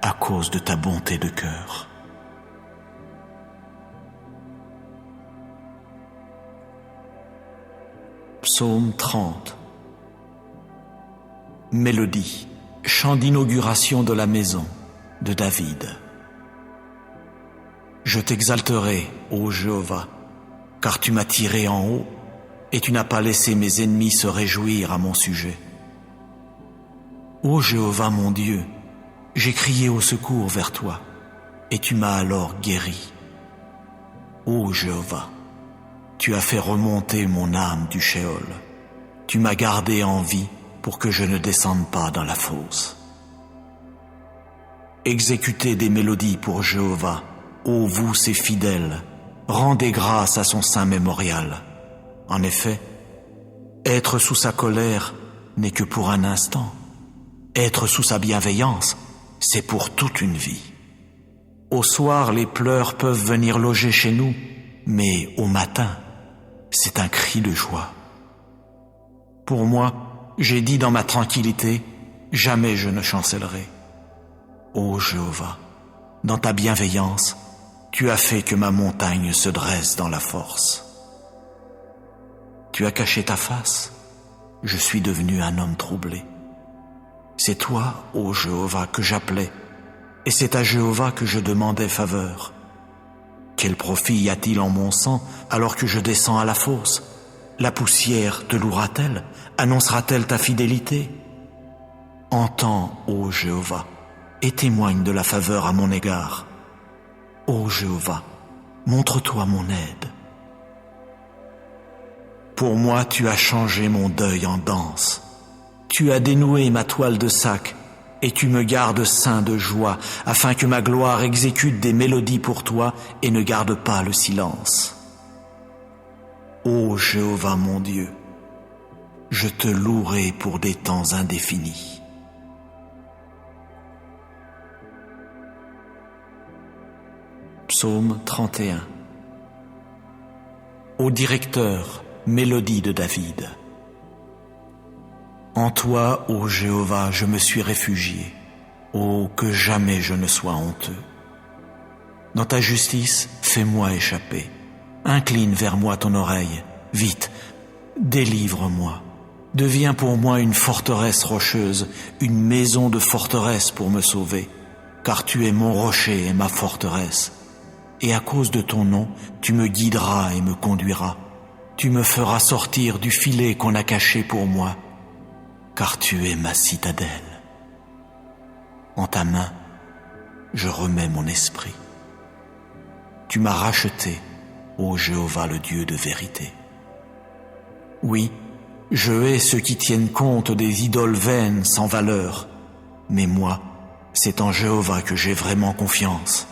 à cause de ta bonté de cœur. Psaume 30. Mélodie, chant d'inauguration de la maison de David. Je t'exalterai, ô Jéhovah, car tu m'as tiré en haut et tu n'as pas laissé mes ennemis se réjouir à mon sujet. Ô Jéhovah mon Dieu, j'ai crié au secours vers toi et tu m'as alors guéri. Ô Jéhovah, tu as fait remonter mon âme du Sheol. Tu m'as gardé en vie pour que je ne descende pas dans la fosse. Exécutez des mélodies pour Jéhovah, ô vous ses fidèles, rendez grâce à son saint mémorial. En effet, être sous sa colère n'est que pour un instant. Être sous sa bienveillance, c'est pour toute une vie. Au soir, les pleurs peuvent venir loger chez nous, mais au matin, c'est un cri de joie. Pour moi, j'ai dit dans ma tranquillité, jamais je ne chancellerai. Ô Jéhovah, dans ta bienveillance, tu as fait que ma montagne se dresse dans la force. Tu as caché ta face, je suis devenu un homme troublé. C'est toi, ô Jéhovah, que j'appelais, et c'est à Jéhovah que je demandais faveur. Quel profit y a-t-il en mon sang alors que je descends à la fosse? La poussière te louera-t-elle? Annoncera-t-elle ta fidélité? Entends, ô Jéhovah, et témoigne de la faveur à mon égard. Ô Jéhovah, montre-toi mon aide. Pour moi, tu as changé mon deuil en danse. Tu as dénoué ma toile de sac, et tu me gardes saint de joie, afin que ma gloire exécute des mélodies pour toi et ne garde pas le silence. Ô Jéhovah mon Dieu, je te louerai pour des temps indéfinis. Psaume 31. Au directeur, mélodie de David. En toi, ô Jéhovah, je me suis réfugié. Ô, que jamais je ne sois honteux. Dans ta justice, fais-moi échapper. Incline vers moi ton oreille. Vite, délivre-moi. Deviens pour moi une forteresse rocheuse, une maison de forteresse pour me sauver. Car tu es mon rocher et ma forteresse. Et à cause de ton nom, tu me guideras et me conduiras. Tu me feras sortir du filet qu'on a caché pour moi. Car tu es ma citadelle. En ta main, je remets mon esprit. Tu m'as racheté, ô Jéhovah le Dieu de vérité. Oui, je hais ceux qui tiennent compte des idoles vaines sans valeur, mais moi, C'est en Jéhovah que j'ai vraiment confiance.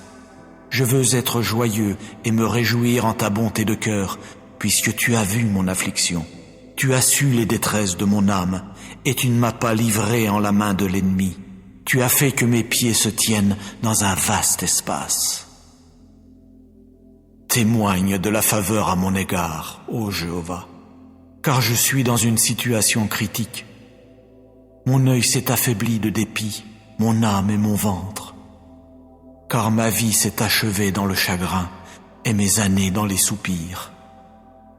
Je veux être joyeux et me réjouir en ta bonté de cœur, puisque tu as vu mon affliction. Tu as su les détresses de mon âme, et tu ne m'as pas livré en la main de l'ennemi. Tu as fait que mes pieds se tiennent dans un vaste espace. Témoigne de la faveur à mon égard, ô Jéhovah, car je suis dans une situation critique. Mon œil s'est affaibli de dépit, mon âme et mon ventre, car ma vie s'est achevée dans le chagrin et mes années dans les soupirs.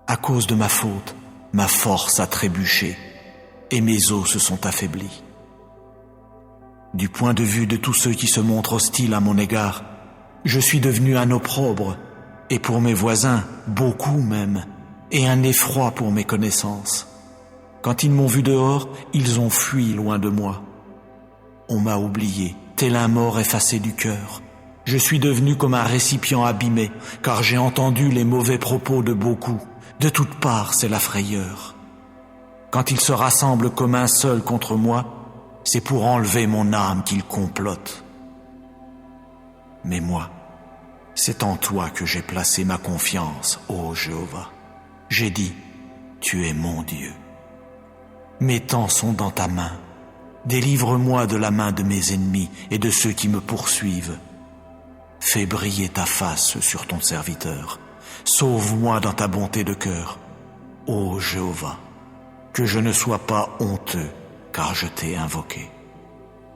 À cause de ma faute, ma force a trébuché et mes os se sont affaiblis. Du point de vue de tous ceux qui se montrent hostiles à mon égard, je suis devenu un opprobre, et pour mes voisins, beaucoup même, et un effroi pour mes connaissances. Quand ils m'ont vu dehors, ils ont fui loin de moi. On m'a oublié, tel un mort effacé du cœur. Je suis devenu comme un récipient abîmé, car j'ai entendu les mauvais propos de beaucoup. De toutes parts, c'est la frayeur. Quand ils se rassemblent comme un seul contre moi, c'est pour enlever mon âme qu'ils complotent. Mais moi, c'est en toi que j'ai placé ma confiance, ô Jéhovah. J'ai dit, tu es mon Dieu. Mes temps sont dans ta main. Délivre-moi de la main de mes ennemis et de ceux qui me poursuivent. Fais briller ta face sur ton serviteur. Sauve-moi dans ta bonté de cœur, ô Jéhovah. Que je ne sois pas honteux, car je t'ai invoqué.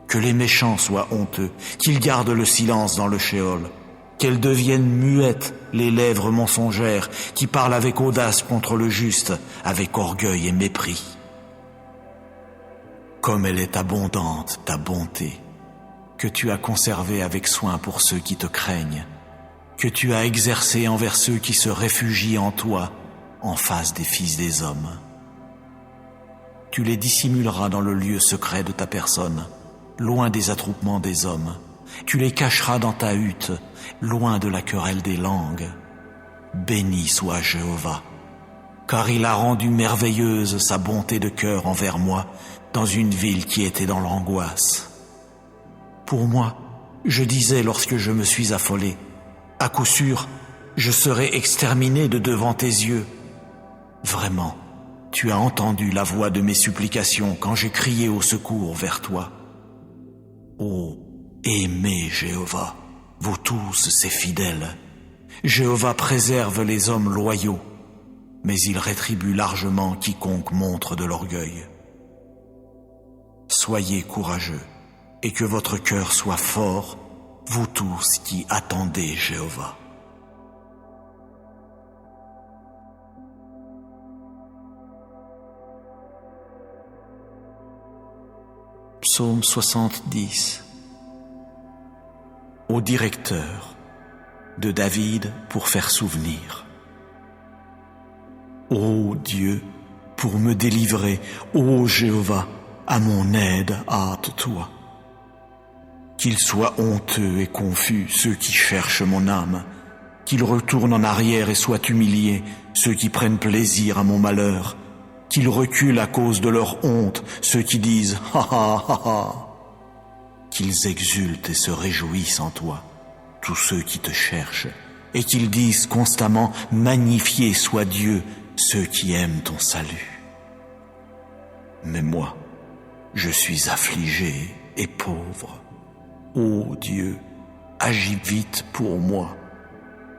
Que les méchants soient honteux, qu'ils gardent le silence dans le shéol, qu'elles deviennent muettes les lèvres mensongères qui parlent avec audace contre le juste, avec orgueil et mépris. Comme elle est abondante, ta bonté, que tu as conservée avec soin pour ceux qui te craignent, que tu as exercée envers ceux qui se réfugient en toi, en face des fils des hommes. Tu les dissimuleras dans le lieu secret de ta personne, loin des attroupements des hommes. Tu les cacheras dans ta hutte, loin de la querelle des langues. Béni soit Jéhovah, car il a rendu merveilleuse sa bonté de cœur envers moi dans une ville qui était dans l'angoisse. Pour moi, je disais lorsque je me suis affolé, à coup sûr, je serai exterminé de devant tes yeux. Vraiment, tu as entendu la voix de mes supplications quand j'ai crié au secours vers toi. Ô, aimez Jéhovah, vous tous ces fidèles. Jéhovah préserve les hommes loyaux, mais il rétribue largement quiconque montre de l'orgueil. Soyez courageux, et que votre cœur soit fort, vous tous qui attendez Jéhovah. Psaume 70. Au directeur de David pour faire souvenir. Ô Dieu, pour me délivrer, ô Jéhovah, à mon aide hâte-toi. Qu'ils soient honteux et confus ceux qui cherchent mon âme, qu'ils retournent en arrière et soient humiliés ceux qui prennent plaisir à mon malheur, qu'ils reculent à cause de leur honte ceux qui disent « Ha ha ha ha !» Qu'ils exultent et se réjouissent en toi, tous ceux qui te cherchent, et qu'ils disent constamment « Magnifié soit Dieu, ceux qui aiment ton salut. » Mais moi, je suis affligé et pauvre. Ô Dieu, agis vite pour moi.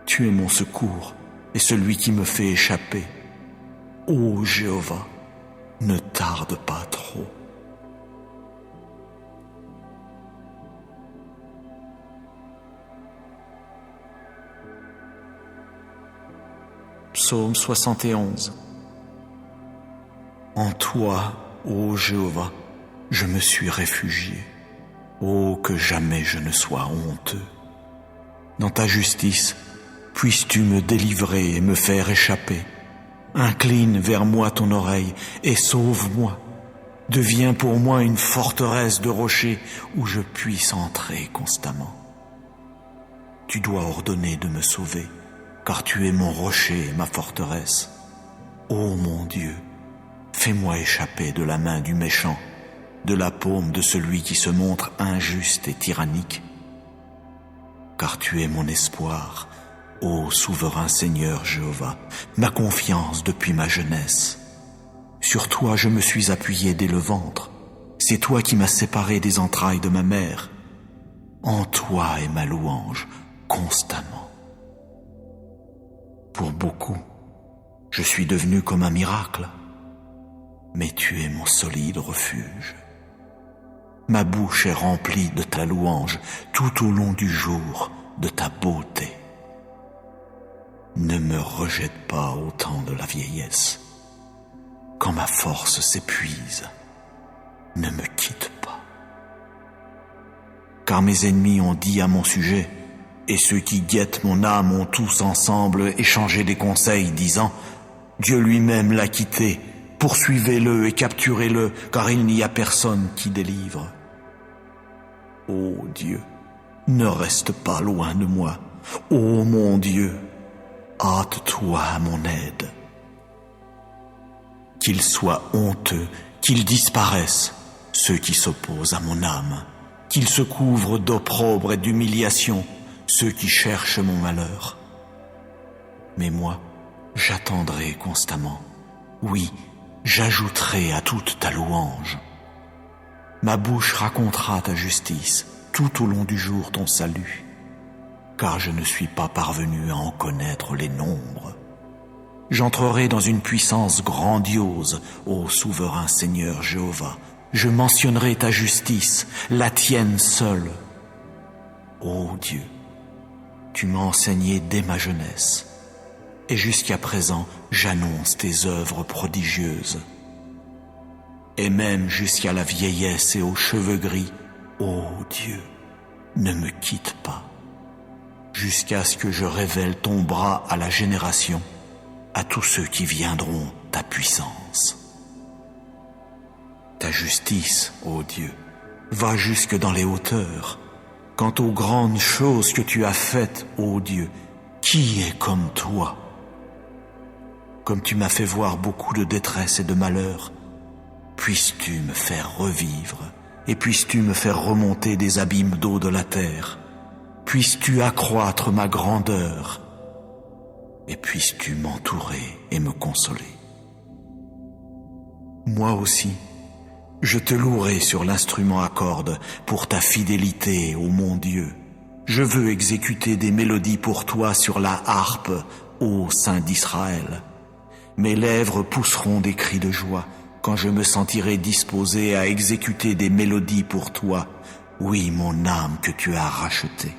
Tu es mon secours et celui qui me fait échapper. Ô Jéhovah, ne tarde pas trop. Psaume 71. En toi, ô Jéhovah, je me suis réfugié. Ô que jamais je ne sois honteux. Dans ta justice, puisses-tu me délivrer et me faire échapper. Incline vers moi ton oreille et sauve-moi. Deviens pour moi une forteresse de rochers où je puisse entrer constamment. Tu dois ordonner de me sauver, car tu es mon rocher et ma forteresse. Ô mon Dieu, fais-moi échapper de la main du méchant de la paume de celui qui se montre injuste et tyrannique. Car tu es mon espoir, ô souverain Seigneur Jéhovah, ma confiance depuis ma jeunesse. Sur toi je me suis appuyé dès le ventre, c'est toi qui m'as séparé des entrailles de ma mère. En toi est ma louange constamment. Pour beaucoup, je suis devenu comme un miracle, mais tu es mon solide refuge. Ma bouche est remplie de ta louange tout au long du jour, de ta beauté. Ne me rejette pas au temps de la vieillesse. Quand ma force s'épuise, ne me quitte pas. Car mes ennemis ont dit à mon sujet, et ceux qui guettent mon âme ont tous ensemble échangé des conseils, disant « Dieu lui-même l'a quitté, poursuivez-le et capturez-le, car il n'y a personne qui délivre. » Ô Dieu, ne reste pas loin de moi. Ô mon Dieu, hâte-toi à mon aide. Qu'ils soient honteux, qu'ils disparaissent, ceux qui s'opposent à mon âme, qu'ils se couvrent d'opprobre et d'humiliation, ceux qui cherchent mon malheur. Mais moi, j'attendrai constamment. Oui, j'ajouterai à toute ta louange. Ma bouche racontera ta justice, tout au long du jour ton salut, car je ne suis pas parvenu à en connaître les nombres. J'entrerai dans une puissance grandiose, ô souverain Seigneur Jéhovah. Je mentionnerai ta justice, la tienne seule. Ô Dieu, tu m'as enseigné dès ma jeunesse, et jusqu'à présent j'annonce tes œuvres prodigieuses. Et même jusqu'à la vieillesse et aux cheveux gris, ô Dieu, ne me quitte pas, jusqu'à ce que je révèle ton bras à la génération, à tous ceux qui viendront ta puissance. Ta justice, ô Dieu, va jusque dans les hauteurs. Quant aux grandes choses que tu as faites, ô Dieu, qui est comme toi? Comme tu m'as fait voir beaucoup de détresse et de malheur, puisses-tu me faire revivre, et puisses-tu me faire remonter des abîmes d'eau de la terre. Puisses-tu accroître ma grandeur, et puisses-tu m'entourer et me consoler. Moi aussi, je te louerai sur l'instrument à cordes pour ta fidélité, ô mon Dieu. Je veux exécuter des mélodies pour toi sur la harpe, ô Saint d'Israël. Mes lèvres pousseront des cris de joie quand je me sentirai disposé à exécuter des mélodies pour toi, oui, mon âme que tu as rachetée.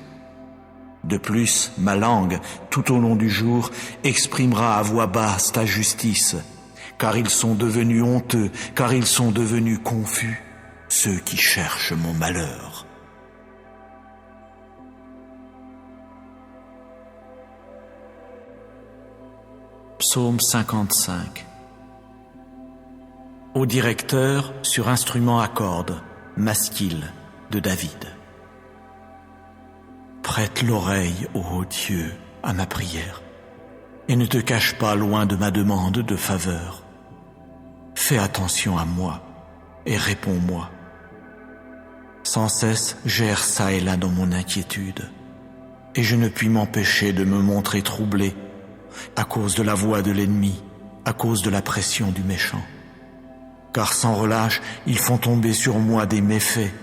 De plus, ma langue, tout au long du jour, exprimera à voix basse ta justice, car ils sont devenus honteux, car ils sont devenus confus, ceux qui cherchent mon malheur. Psaume 55. Au directeur sur instrument à cordes, Maskil de David. Prête l'oreille, ô Dieu, à ma prière, et ne te cache pas loin de ma demande de faveur. Fais attention à moi et réponds-moi. Sans cesse, j'erre çà et là dans mon inquiétude, et je ne puis m'empêcher de me montrer troublé à cause de la voix de l'ennemi, à cause de la pression du méchant. Car sans relâche, ils font tomber sur moi des méfaits,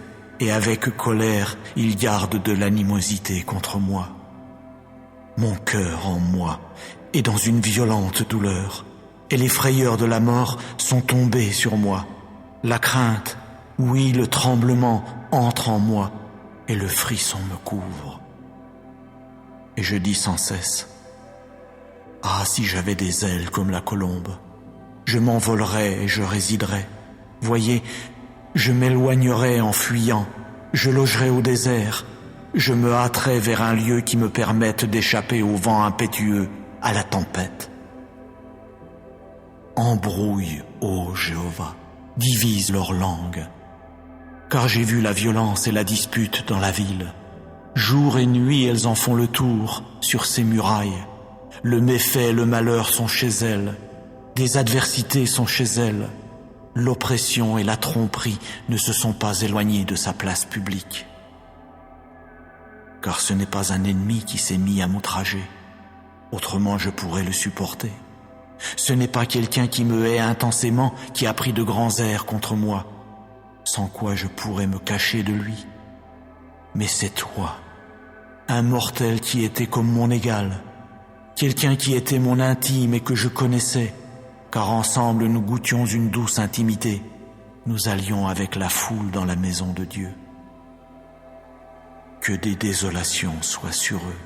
et avec colère, ils gardent de l'animosité contre moi. Mon cœur en moi est dans une violente douleur, et les frayeurs de la mort sont tombées sur moi. La crainte, oui, le tremblement entre en moi, et le frisson me couvre. Et je dis sans cesse, « Ah, si j'avais des ailes comme la colombe, je m'envolerais et je résiderais. Voyez, je m'éloignerais en fuyant, je logerais au désert, je me hâterais vers un lieu qui me permette d'échapper au vent impétueux, à la tempête. Embrouille, ô Jéhovah, divise leur langue, car j'ai vu la violence et la dispute dans la ville. Jour et nuit, elles en font le tour sur ses murailles. Le méfait et le malheur sont chez elles, des adversités sont chez elles. l'oppression et la tromperie ne se sont pas éloignés de sa place publique. Car ce n'est pas un ennemi qui s'est mis à m'outrager, autrement je pourrais le supporter. Ce n'est pas quelqu'un qui me hait intensément qui a pris de grands airs contre moi, sans quoi je pourrais me cacher de lui. Mais c'est toi, un mortel qui était comme mon égal, quelqu'un qui était mon intime et que je connaissais, car ensemble nous goûtions une douce intimité. Nous allions avec la foule dans la maison de Dieu. Que des désolations soient sur eux,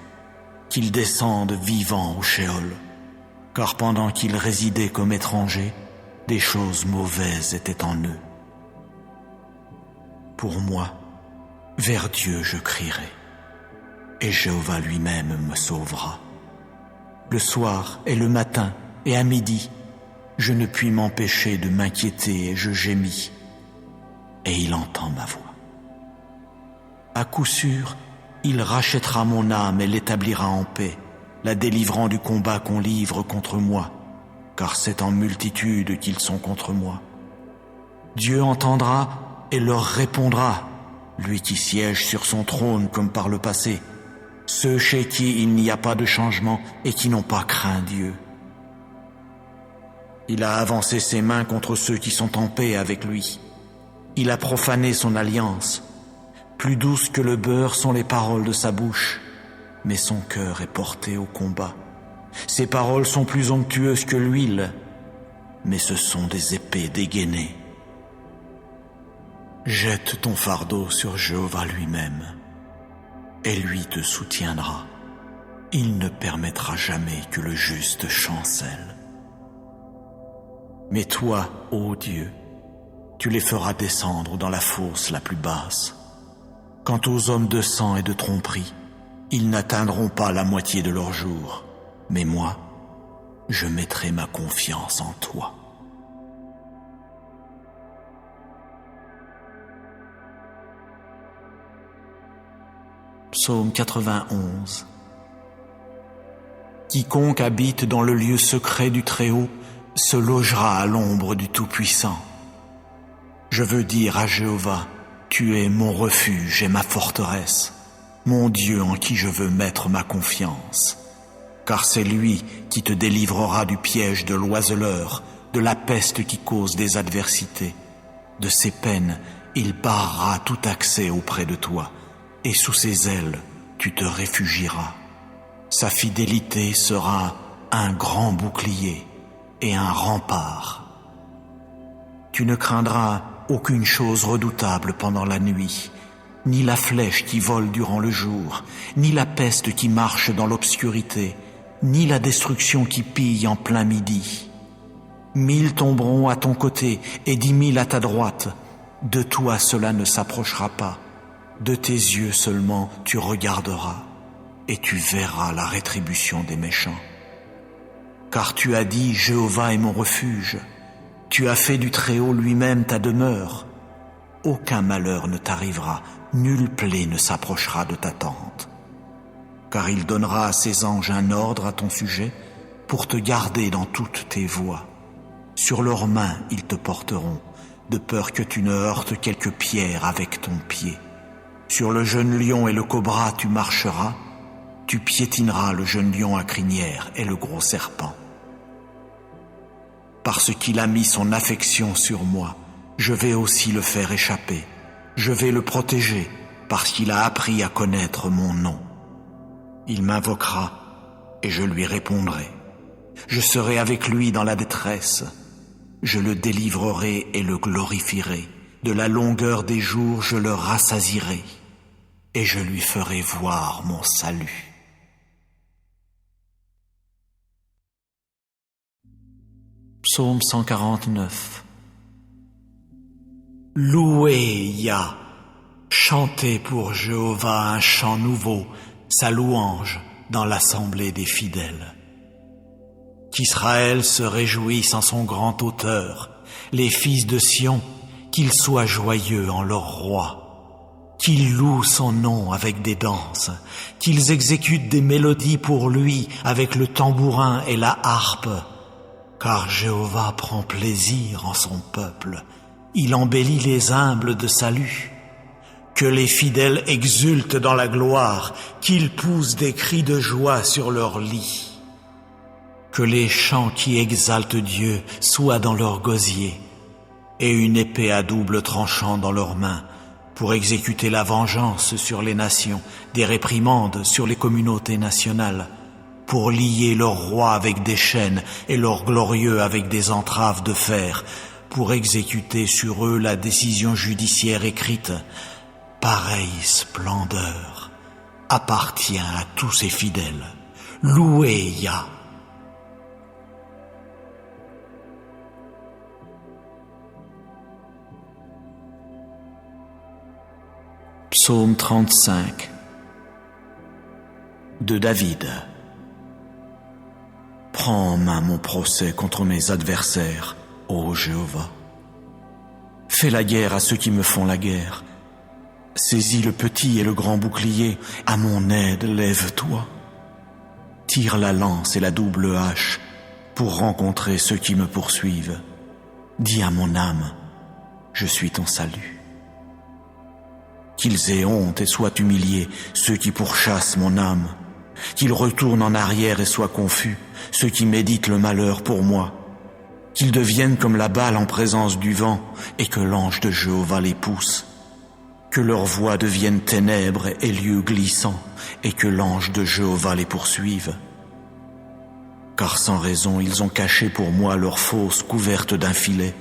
qu'ils descendent vivants au Sheol, car pendant qu'ils résidaient comme étrangers, des choses mauvaises étaient en eux. Pour moi, vers Dieu je crierai, et Jéhovah lui-même me sauvera. Le soir et le matin et à midi, je ne puis m'empêcher de m'inquiéter et je gémis, et il entend ma voix. À coup sûr, il rachètera mon âme et l'établira en paix, la délivrant du combat qu'on livre contre moi, car c'est en multitude qu'ils sont contre moi. Dieu entendra et leur répondra, lui qui siège sur son trône comme par le passé, ceux chez qui il n'y a pas de changement et qui n'ont pas craint Dieu. Il a avancé ses mains contre ceux qui sont en paix avec lui. Il a profané son alliance. Plus douces que le beurre sont les paroles de sa bouche, mais son cœur est porté au combat. Ses paroles sont plus onctueuses que l'huile, mais ce sont des épées dégainées. Jette ton fardeau sur Jéhovah lui-même, et lui te soutiendra. Il ne permettra jamais que le juste chancelle. Mais toi, ô Dieu, tu les feras descendre dans la fosse la plus basse. Quant aux hommes de sang et de tromperie, ils n'atteindront pas la moitié de leur jour. Mais moi, je mettrai ma confiance en toi. Psaume 91. Quiconque habite dans le lieu secret du Très-Haut se logera à l'ombre du Tout-Puissant. Je veux dire à Jéhovah, tu es mon refuge et ma forteresse, mon Dieu en qui je veux mettre ma confiance. Car c'est lui qui te délivrera du piège de l'oiseleur, de la peste qui cause des adversités. De ses peines, il barrera tout accès auprès de toi, et sous ses ailes, tu te réfugieras. Sa fidélité sera un grand bouclier et un rempart. Tu ne craindras aucune chose redoutable pendant la nuit, ni la flèche qui vole durant le jour, ni la peste qui marche dans l'obscurité, ni la destruction qui pille en plein midi. 1000 tomberont à ton côté et 10 000 à ta droite. De toi cela ne s'approchera pas. De tes yeux seulement tu regarderas, et tu verras la rétribution des méchants. Car tu as dit, Jéhovah est mon refuge. Tu as fait du Très-Haut lui-même ta demeure. Aucun malheur ne t'arrivera, nulle plaie ne s'approchera de ta tente. Car il donnera à ses anges un ordre à ton sujet pour te garder dans toutes tes voies. Sur leurs mains ils te porteront, de peur que tu ne heurtes quelque pierre avec ton pied. Sur le jeune lion et le cobra tu marcheras, tu piétineras le jeune lion à crinière et le gros serpent. Parce qu'il a mis son affection sur moi, je vais aussi le faire échapper. Je vais le protéger, parce qu'il a appris à connaître mon nom. Il m'invoquera, et je lui répondrai. Je serai avec lui dans la détresse. Je le délivrerai et le glorifierai. De la longueur des jours, je le rassasierai, et je lui ferai voir mon salut. Psaume 149. Louez Yah, chantez pour Jéhovah un chant nouveau, sa louange dans l'assemblée des fidèles. Qu'Israël se réjouisse en son grand auteur, les fils de Sion, qu'ils soient joyeux en leur roi, qu'ils louent son nom avec des danses, qu'ils exécutent des mélodies pour lui avec le tambourin et la harpe, Car Jéhovah prend plaisir en son peuple, il embellit les humbles de salut. Que les fidèles exultent dans la gloire, qu'ils poussent des cris de joie sur leur lit. Que les chants qui exaltent Dieu soient dans leur gosier, et une épée à double tranchant dans leurs mains, pour exécuter la vengeance sur les nations, des réprimandes sur les communautés nationales, pour lier leur roi avec des chaînes et leur glorieux avec des entraves de fer, pour exécuter sur eux la décision judiciaire écrite. Pareille splendeur appartient à tous ses fidèles. Louez Yah. Psaume 35 de David. Prends en main mon procès contre mes adversaires, ô Jéhovah. Fais la guerre à ceux qui me font la guerre. Saisis le petit et le grand bouclier, à mon aide lève-toi. Tire la lance et la double hache pour rencontrer ceux qui me poursuivent. Dis à mon âme, je suis ton salut. Qu'ils aient honte et soient humiliés ceux qui pourchassent mon âme. Qu'ils retournent en arrière et soient confus ceux qui méditent le malheur pour moi. Qu'ils deviennent comme la balle en présence du vent et que l'ange de Jéhovah les pousse. Que leur voix devienne ténèbres et lieux glissants, et que l'ange de Jéhovah les poursuive. Car sans raison ils ont caché pour moi leur fosse couverte d'un filet.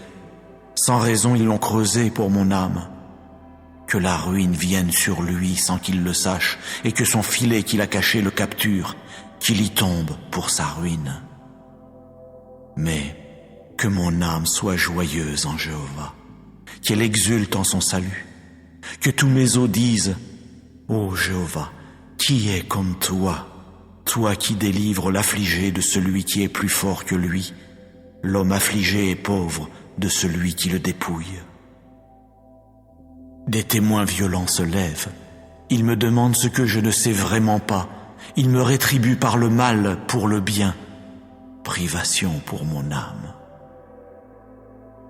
Sans raison ils l'ont creusée pour mon âme. Que la ruine vienne sur lui sans qu'il le sache, et que son filet qu'il a caché le capture, qu'il y tombe pour sa ruine. Mais que mon âme soit joyeuse en Jéhovah, qu'elle exulte en son salut. Que tous mes os disent, ô Jéhovah, qui est comme toi, toi qui délivres l'affligé de celui qui est plus fort que lui, l'homme affligé et pauvre de celui qui le dépouille. Des témoins violents se lèvent, ils me demandent ce que je ne sais vraiment pas, ils me rétribuent par le mal pour le bien, privation pour mon âme.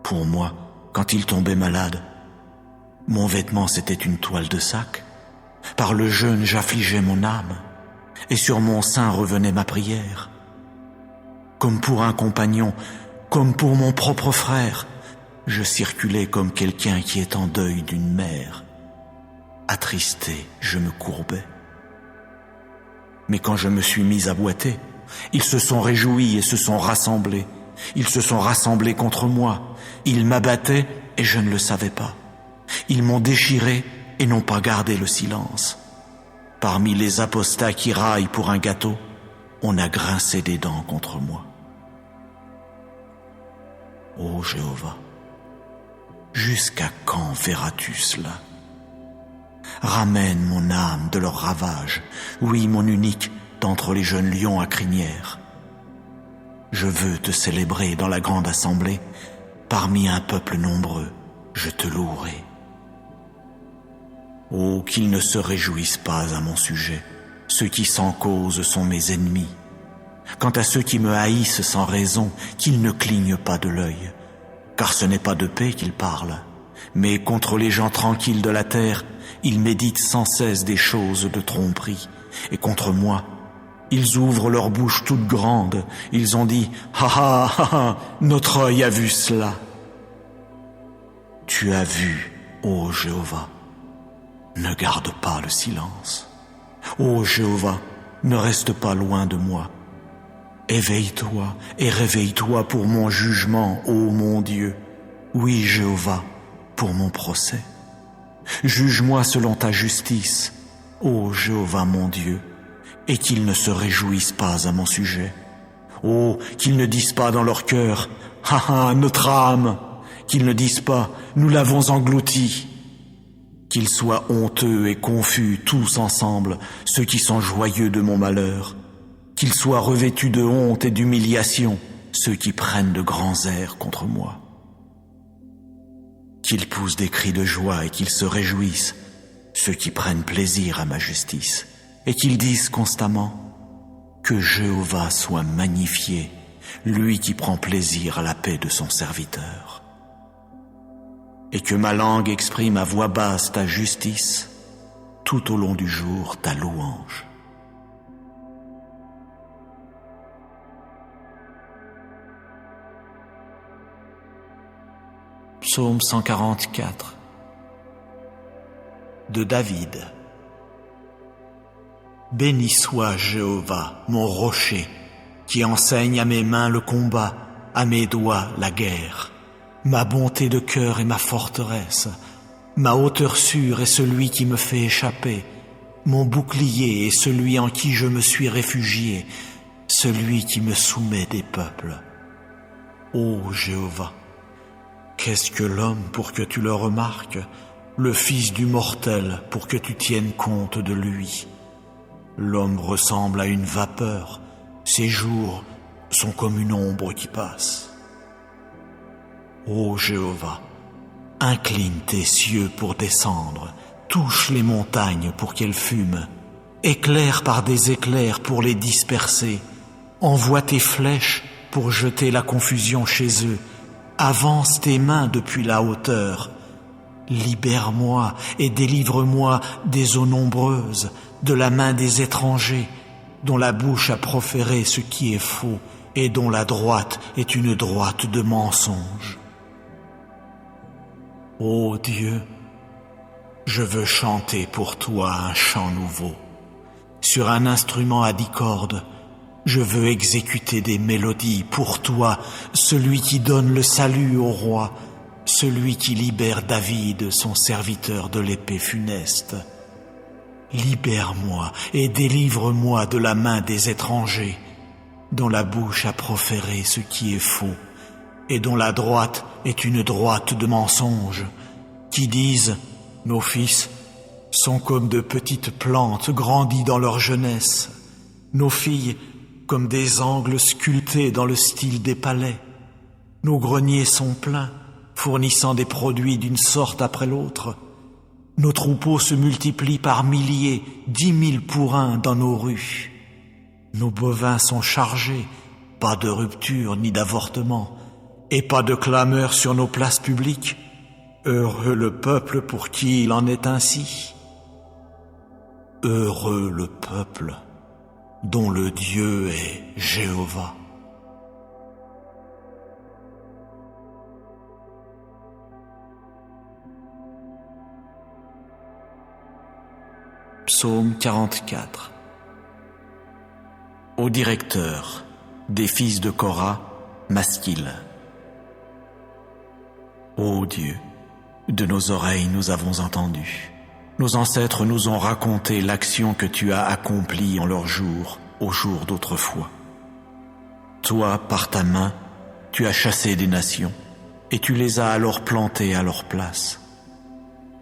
Pour moi, quand il tombait malade, mon vêtement c'était une toile de sac. Par le jeûne j'affligeais mon âme, et sur mon sein revenait ma prière. Comme pour un compagnon, comme pour mon propre frère, je circulais comme quelqu'un qui est en deuil d'une mère. Attristé, je me courbais. Mais quand je me suis mis à boiter, ils se sont réjouis et se sont rassemblés. Ils se sont rassemblés contre moi. Ils m'abattaient et je ne le savais pas. Ils m'ont déchiré et n'ont pas gardé le silence. Parmi les apostats qui raillent pour un gâteau, on a grincé des dents contre moi. Ô Jéhovah, jusqu'à quand verras-tu cela? Ramène mon âme de leur ravage, oui, mon unique, d'entre les jeunes lions à crinière. Je veux te célébrer dans la grande assemblée, parmi un peuple nombreux, je te louerai. Oh, qu'ils ne se réjouissent pas à mon sujet, ceux qui sans cause sont mes ennemis. Quant à ceux qui me haïssent sans raison, qu'ils ne clignent pas de l'œil, car ce n'est pas de paix qu'ils parlent, mais contre les gens tranquilles de la terre, ils méditent sans cesse des choses de tromperie, et contre moi, ils ouvrent leur bouche toute grande, ils ont dit « Ha ha ha ha, notre œil a vu cela !» Tu as vu, ô Jéhovah, ne garde pas le silence. Ô Jéhovah, ne reste pas loin de moi. Éveille-toi et réveille-toi pour mon jugement, ô mon Dieu. Oui, Jéhovah, pour mon procès. Juge-moi selon ta justice, ô Jéhovah mon Dieu, et qu'ils ne se réjouissent pas à mon sujet. Oh, qu'ils ne disent pas dans leur cœur, « Ha ha, notre âme !» Qu'ils ne disent pas, « Nous l'avons englouti !» Qu'ils soient honteux et confus tous ensemble, ceux qui sont joyeux de mon malheur. Qu'ils soient revêtus de honte et d'humiliation, ceux qui prennent de grands airs contre moi. Qu'ils poussent des cris de joie et qu'ils se réjouissent, ceux qui prennent plaisir à ma justice, et qu'ils disent constamment que Jéhovah soit magnifié lui qui prend plaisir à la paix de son serviteur. Et que ma langue exprime à voix basse ta justice, tout au long du jour ta louange. Psaume 144 de David. Béni soit Jéhovah, mon rocher, qui enseigne à mes mains le combat, à mes doigts la guerre. Ma bonté de cœur est ma forteresse, ma hauteur sûre est celui qui me fait échapper, mon bouclier est celui en qui je me suis réfugié, celui qui me soumet des peuples. Ô Jéhovah, qu'est-ce que l'homme pour que tu le remarques, le fils du mortel pour que tu tiennes compte de lui? L'homme ressemble à une vapeur, ses jours sont comme une ombre qui passe. Ô Jéhovah, incline tes cieux pour descendre, touche les montagnes pour qu'elles fument, éclaire par des éclairs pour les disperser, envoie tes flèches pour jeter la confusion chez eux, avance tes mains depuis la hauteur, libère-moi et délivre-moi des eaux nombreuses, de la main des étrangers, dont la bouche a proféré ce qui est faux et dont la droite est une droite de mensonge. Ô Dieu, je veux chanter pour toi un chant nouveau. Sur un instrument à 10 cordes, je veux exécuter des mélodies pour toi, celui qui donne le salut au roi, celui qui libère David, son serviteur de l'épée funeste. Libère-moi et délivre-moi de la main des étrangers, dont la bouche a proféré ce qui est faux, et dont la droite est une droite de mensonge, qui disent « Nos fils sont comme de petites plantes grandies dans leur jeunesse, nos filles comme des angles sculptés dans le style des palais. Nos greniers sont pleins, fournissant des produits d'une sorte après l'autre. Nos troupeaux se multiplient par milliers, 10 000 pour un dans nos rues. Nos bovins sont chargés, pas de rupture ni d'avortement, et pas de clameur sur nos places publiques. Heureux le peuple pour qui il en est ainsi. Heureux le peuple dont le Dieu est Jéhovah. Psaume 44. Au directeur des fils de Korah, Maskil. Ô Dieu, de nos oreilles nous avons entendu. Nos ancêtres nous ont raconté l'action que tu as accomplie en leur jour, au jour d'autrefois. Toi, par ta main, tu as chassé des nations, et tu les as alors plantées à leur place.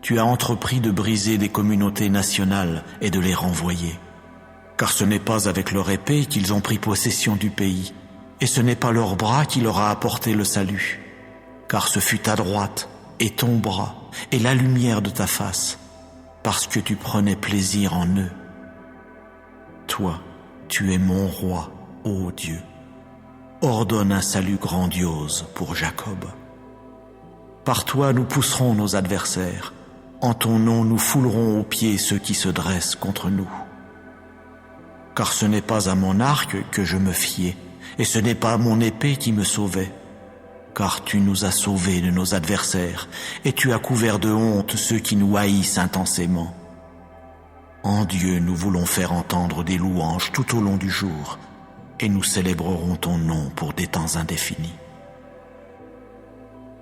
Tu as entrepris de briser des communautés nationales et de les renvoyer. Car ce n'est pas avec leur épée qu'ils ont pris possession du pays, et ce n'est pas leur bras qui leur a apporté le salut. Car ce fut ta droite et ton bras et la lumière de ta face, parce que tu prenais plaisir en eux. Toi, tu es mon roi, ô Dieu. Ordonne un salut grandiose pour Jacob. Par toi nous pousserons nos adversaires. En ton nom nous foulerons aux pieds ceux qui se dressent contre nous. Car ce n'est pas à mon arc que je me fiais, et ce n'est pas à mon épée qui me sauvait. Car tu nous as sauvés de nos adversaires, et tu as couvert de honte ceux qui nous haïssent intensément. En Dieu nous voulons faire entendre des louanges tout au long du jour, et nous célébrerons ton nom pour des temps indéfinis.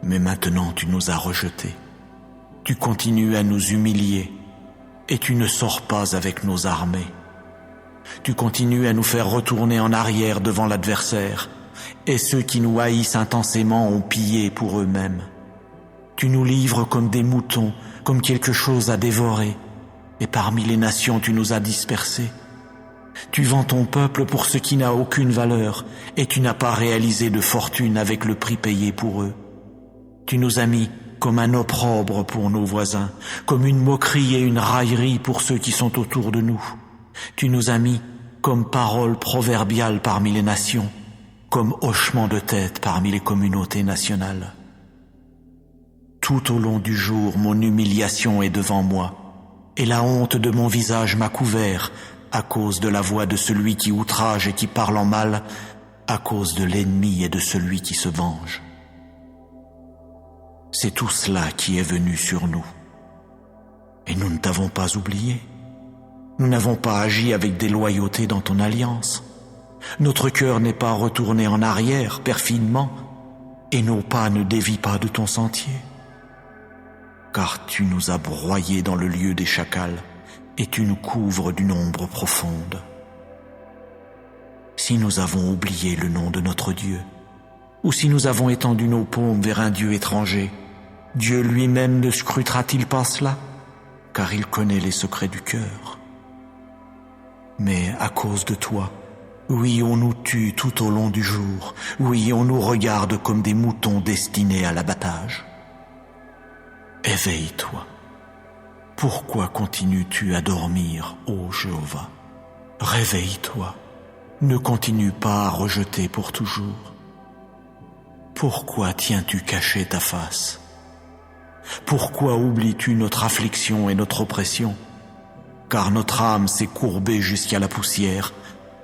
Mais maintenant tu nous as rejetés. Tu continues à nous humilier, et tu ne sors pas avec nos armées. Tu continues à nous faire retourner en arrière devant l'adversaire, et ceux qui nous haïssent intensément ont pillé pour eux-mêmes. Tu nous livres comme des moutons, comme quelque chose à dévorer, et parmi les nations tu nous as dispersés. Tu vends ton peuple pour ce qui n'a aucune valeur, et tu n'as pas réalisé de fortune avec le prix payé pour eux. Tu nous as mis comme un opprobre pour nos voisins, comme une moquerie et une raillerie pour ceux qui sont autour de nous. Tu nous as mis comme parole proverbiale parmi les nations, comme hochement de tête parmi les communautés nationales. Tout au long du jour, mon humiliation est devant moi, et la honte de mon visage m'a couvert à cause de la voix de celui qui outrage et qui parle en mal, à cause de l'ennemi et de celui qui se venge. C'est tout cela qui est venu sur nous. Et nous ne t'avons pas oublié. Nous n'avons pas agi avec déloyauté dans ton alliance. Notre cœur n'est pas retourné en arrière perfidement, et nos pas ne dévient pas de ton sentier. Car tu nous as broyés dans le lieu des chacals, et tu nous couvres d'une ombre profonde. Si nous avons oublié le nom de notre Dieu, ou si nous avons étendu nos paumes vers un Dieu étranger, Dieu lui-même ne scrutera-t-il pas cela? Car il connaît les secrets du cœur. Mais à cause de toi, oui, on nous tue tout au long du jour, oui, on nous regarde comme des moutons destinés à l'abattage. Éveille-toi. Pourquoi continues-tu à dormir, ô Jéhovah? Réveille-toi. Ne continue pas à rejeter pour toujours. Pourquoi tiens-tu caché ta face? Pourquoi oublies-tu notre affliction et notre oppression? Car notre âme s'est courbée jusqu'à la poussière,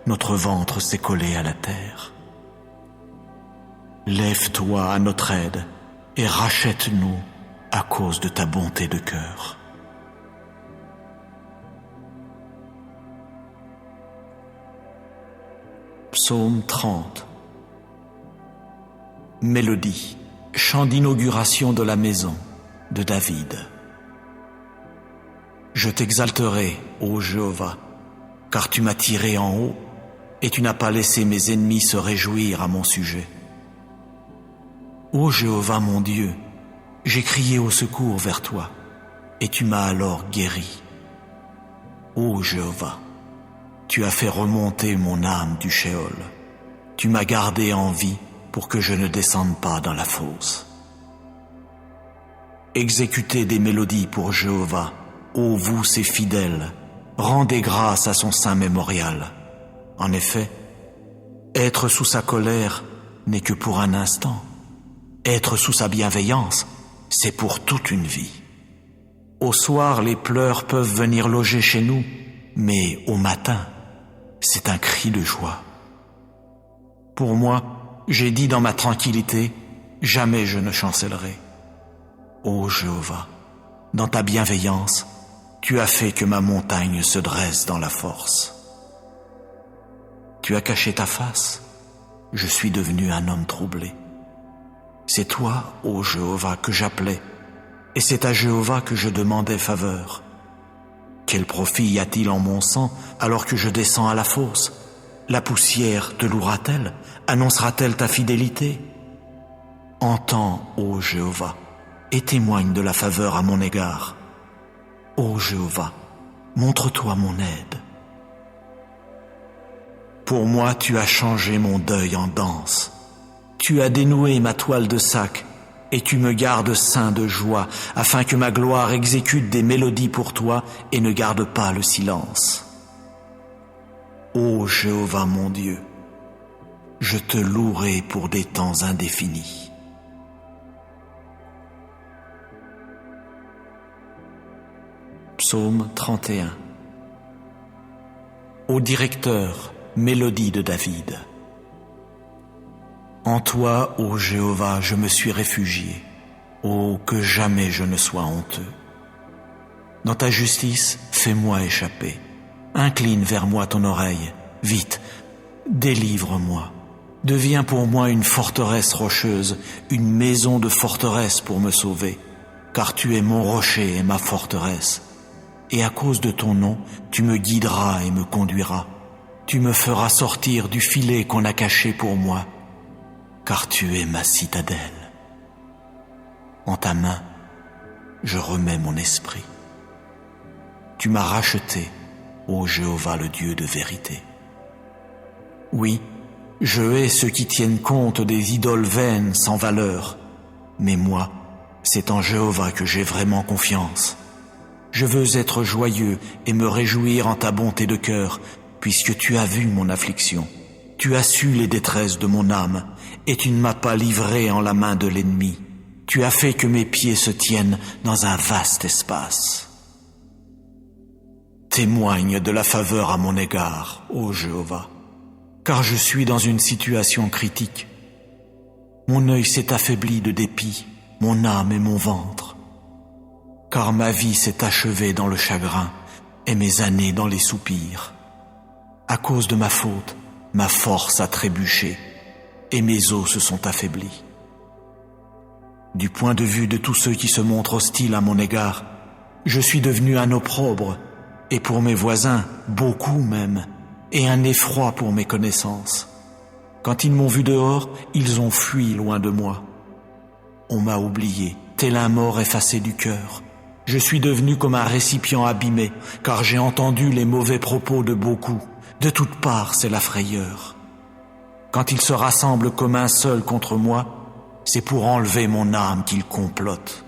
notre ventre s'est collé à la terre. Lève-toi à notre aide et rachète-nous à cause de ta bonté de cœur. Psaume 30. Mélodie, chant d'inauguration de la maison de David. Je t'exalterai, ô Jéhovah, car tu m'as tiré en haut, et tu n'as pas laissé mes ennemis se réjouir à mon sujet. Ô Jéhovah mon Dieu, j'ai crié au secours vers toi, et tu m'as alors guéri. Ô Jéhovah, tu as fait remonter mon âme du Sheol. Tu m'as gardé en vie pour que je ne descende pas dans la fosse. Exécutez des mélodies pour Jéhovah, ô vous ses fidèles, rendez grâce à son saint mémorial. En effet, être sous sa colère n'est que pour un instant. Être sous sa bienveillance, c'est pour toute une vie. Au soir, les pleurs peuvent venir loger chez nous, mais au matin, c'est un cri de joie. Pour moi, j'ai dit dans ma tranquillité, jamais je ne chancellerai. Ô Jéhovah, dans ta bienveillance, tu as fait que ma montagne se dresse dans la force. Tu as caché ta face, je suis devenu un homme troublé. C'est toi, ô Jéhovah, que j'appelais, et c'est à Jéhovah que je demandais faveur. Quel profit y a-t-il en mon sang alors que je descends à la fosse? La poussière te louera-t-elle? Annoncera-t-elle ta fidélité? Entends, ô Jéhovah, et témoigne de la faveur à mon égard. Ô Jéhovah, montre-toi mon aide. Pour moi, tu as changé mon deuil en danse. Tu as dénoué ma toile de sac, et tu me gardes saint de joie, afin que ma gloire exécute des mélodies pour toi et ne garde pas le silence. Ô Jéhovah mon Dieu, je te louerai pour des temps indéfinis. Psaume 31. Au directeur, mélodie de David. En toi, ô Jéhovah, je me suis réfugié. Ô, que jamais je ne sois honteux. Dans ta justice, fais-moi échapper. Incline vers moi ton oreille. Vite, délivre-moi. Deviens pour moi une forteresse rocheuse, une maison de forteresse pour me sauver. Car tu es mon rocher et ma forteresse. Et à cause de ton nom, tu me guideras et me conduiras. Tu me feras sortir du filet qu'on a caché pour moi. Car tu es ma citadelle. En ta main, je remets mon esprit. Tu m'as racheté, ô Jéhovah le Dieu de vérité. Oui, je hais ceux qui tiennent compte des idoles vaines sans valeur, mais moi, c'est en Jéhovah que j'ai vraiment confiance. Je veux être joyeux et me réjouir en ta bonté de cœur, puisque tu as vu mon affliction. Tu as su les détresses de mon âme, et tu ne m'as pas livré en la main de l'ennemi. Tu as fait que mes pieds se tiennent dans un vaste espace. Témoigne de la faveur à mon égard, ô Jéhovah, car je suis dans une situation critique. Mon œil s'est affaibli de dépit, mon âme et mon ventre, car ma vie s'est achevée dans le chagrin et mes années dans les soupirs. À cause de ma faute, ma force a trébuché et mes os se sont affaiblis. Du point de vue de tous ceux qui se montrent hostiles à mon égard, je suis devenu un opprobre, et pour mes voisins, beaucoup même, et un effroi pour mes connaissances. Quand ils m'ont vu dehors, ils ont fui loin de moi. On m'a oublié, tel un mort effacé du cœur. Je suis devenu comme un récipient abîmé, car j'ai entendu les mauvais propos de beaucoup. De toutes parts, c'est la frayeur. Quand ils se rassemblent comme un seul contre moi, c'est pour enlever mon âme qu'ils complotent.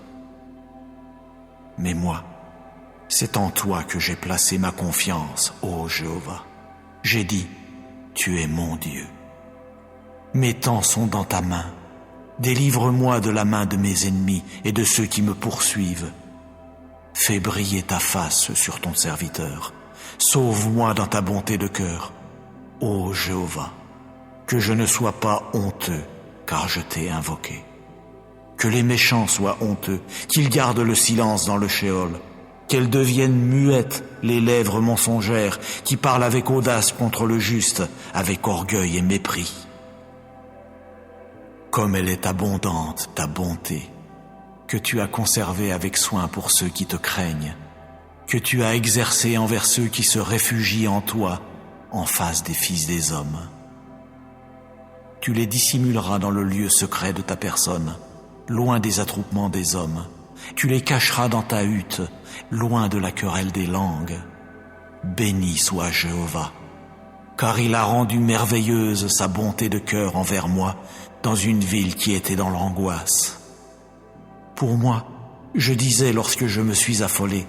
Mais moi, c'est en toi que j'ai placé ma confiance, ô Jéhovah. J'ai dit, tu es mon Dieu. Mes temps sont dans ta main. Délivre-moi de la main de mes ennemis et de ceux qui me poursuivent. Fais briller ta face sur ton serviteur. Sauve-moi dans ta bonté de cœur, ô Jéhovah. Que je ne sois pas honteux, car je t'ai invoqué. Que les méchants soient honteux, qu'ils gardent le silence dans le shéol. Qu'elles deviennent muettes, les lèvres mensongères, qui parlent avec audace contre le juste, avec orgueil et mépris. Comme elle est abondante, ta bonté, que tu as conservée avec soin pour ceux qui te craignent, que tu as exercée envers ceux qui se réfugient en toi, en face des fils des hommes. Tu les dissimuleras dans le lieu secret de ta personne, loin des attroupements des hommes. Tu les cacheras dans ta hutte, loin de la querelle des langues. Béni soit Jéhovah, car il a rendu merveilleuse sa bonté de cœur envers moi dans une ville qui était dans l'angoisse. Pour moi, je disais lorsque je me suis affolé,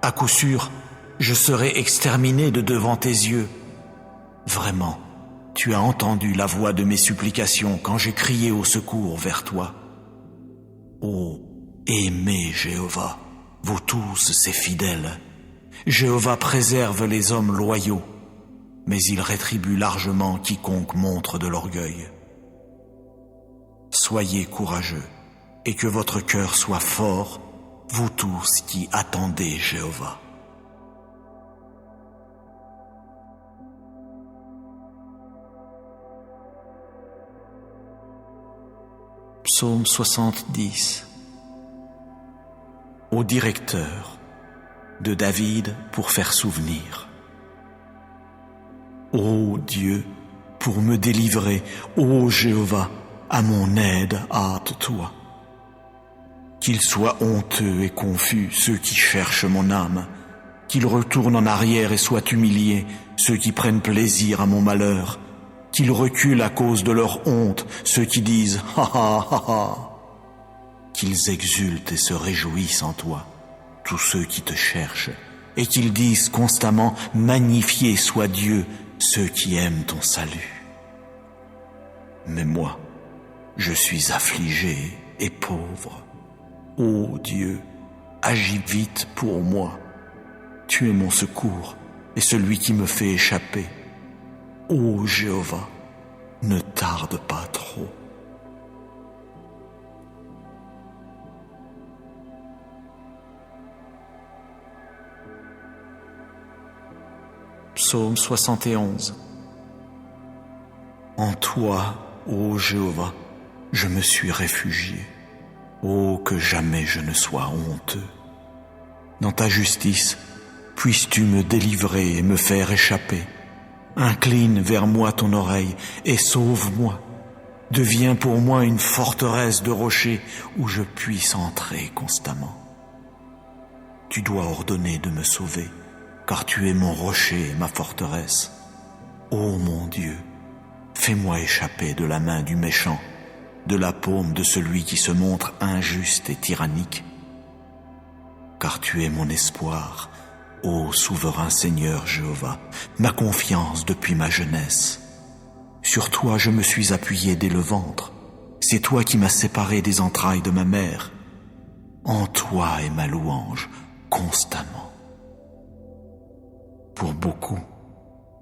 à coup sûr, je serai exterminé de devant tes yeux. Vraiment, tu as entendu la voix de mes supplications quand j'ai crié au secours vers toi. Ô aimez Jéhovah, vous tous ses fidèles. Jéhovah préserve les hommes loyaux, mais il rétribue largement quiconque montre de l'orgueil. Soyez courageux, et que votre cœur soit fort, vous tous qui attendez Jéhovah. Psaume 70. Au directeur de David pour faire souvenir. Ô Dieu, pour me délivrer, ô Jéhovah, à mon aide hâte-toi. Qu'ils soient honteux et confus ceux qui cherchent mon âme, qu'ils retournent en arrière et soient humiliés ceux qui prennent plaisir à mon malheur, qu'ils reculent à cause de leur honte ceux qui disent « Ha ha ha ha !» Qu'ils exultent et se réjouissent en toi, tous ceux qui te cherchent, et qu'ils disent constamment « Magnifié soit Dieu, ceux qui aiment ton salut. » Mais moi, je suis affligé et pauvre. Ô Dieu, agis vite pour moi. Tu es mon secours et celui qui me fait échapper. Ô Jéhovah, ne tarde pas trop. Psaume 71. En toi, ô Jéhovah, je me suis réfugié. Ô que jamais je ne sois honteux. Dans ta justice, puisses-tu me délivrer et me faire échapper. Incline vers moi ton oreille et sauve-moi. Deviens pour moi une forteresse de rochers où je puisse entrer constamment. Tu dois ordonner de me sauver, car tu es mon rocher et ma forteresse. Ô mon Dieu, fais-moi échapper de la main du méchant, de la paume de celui qui se montre injuste et tyrannique. Car tu es mon espoir, ô souverain Seigneur Jéhovah, ma confiance depuis ma jeunesse. Sur toi je me suis appuyé dès le ventre. C'est toi qui m'as séparé des entrailles de ma mère. En toi est ma louange constamment. Pour beaucoup,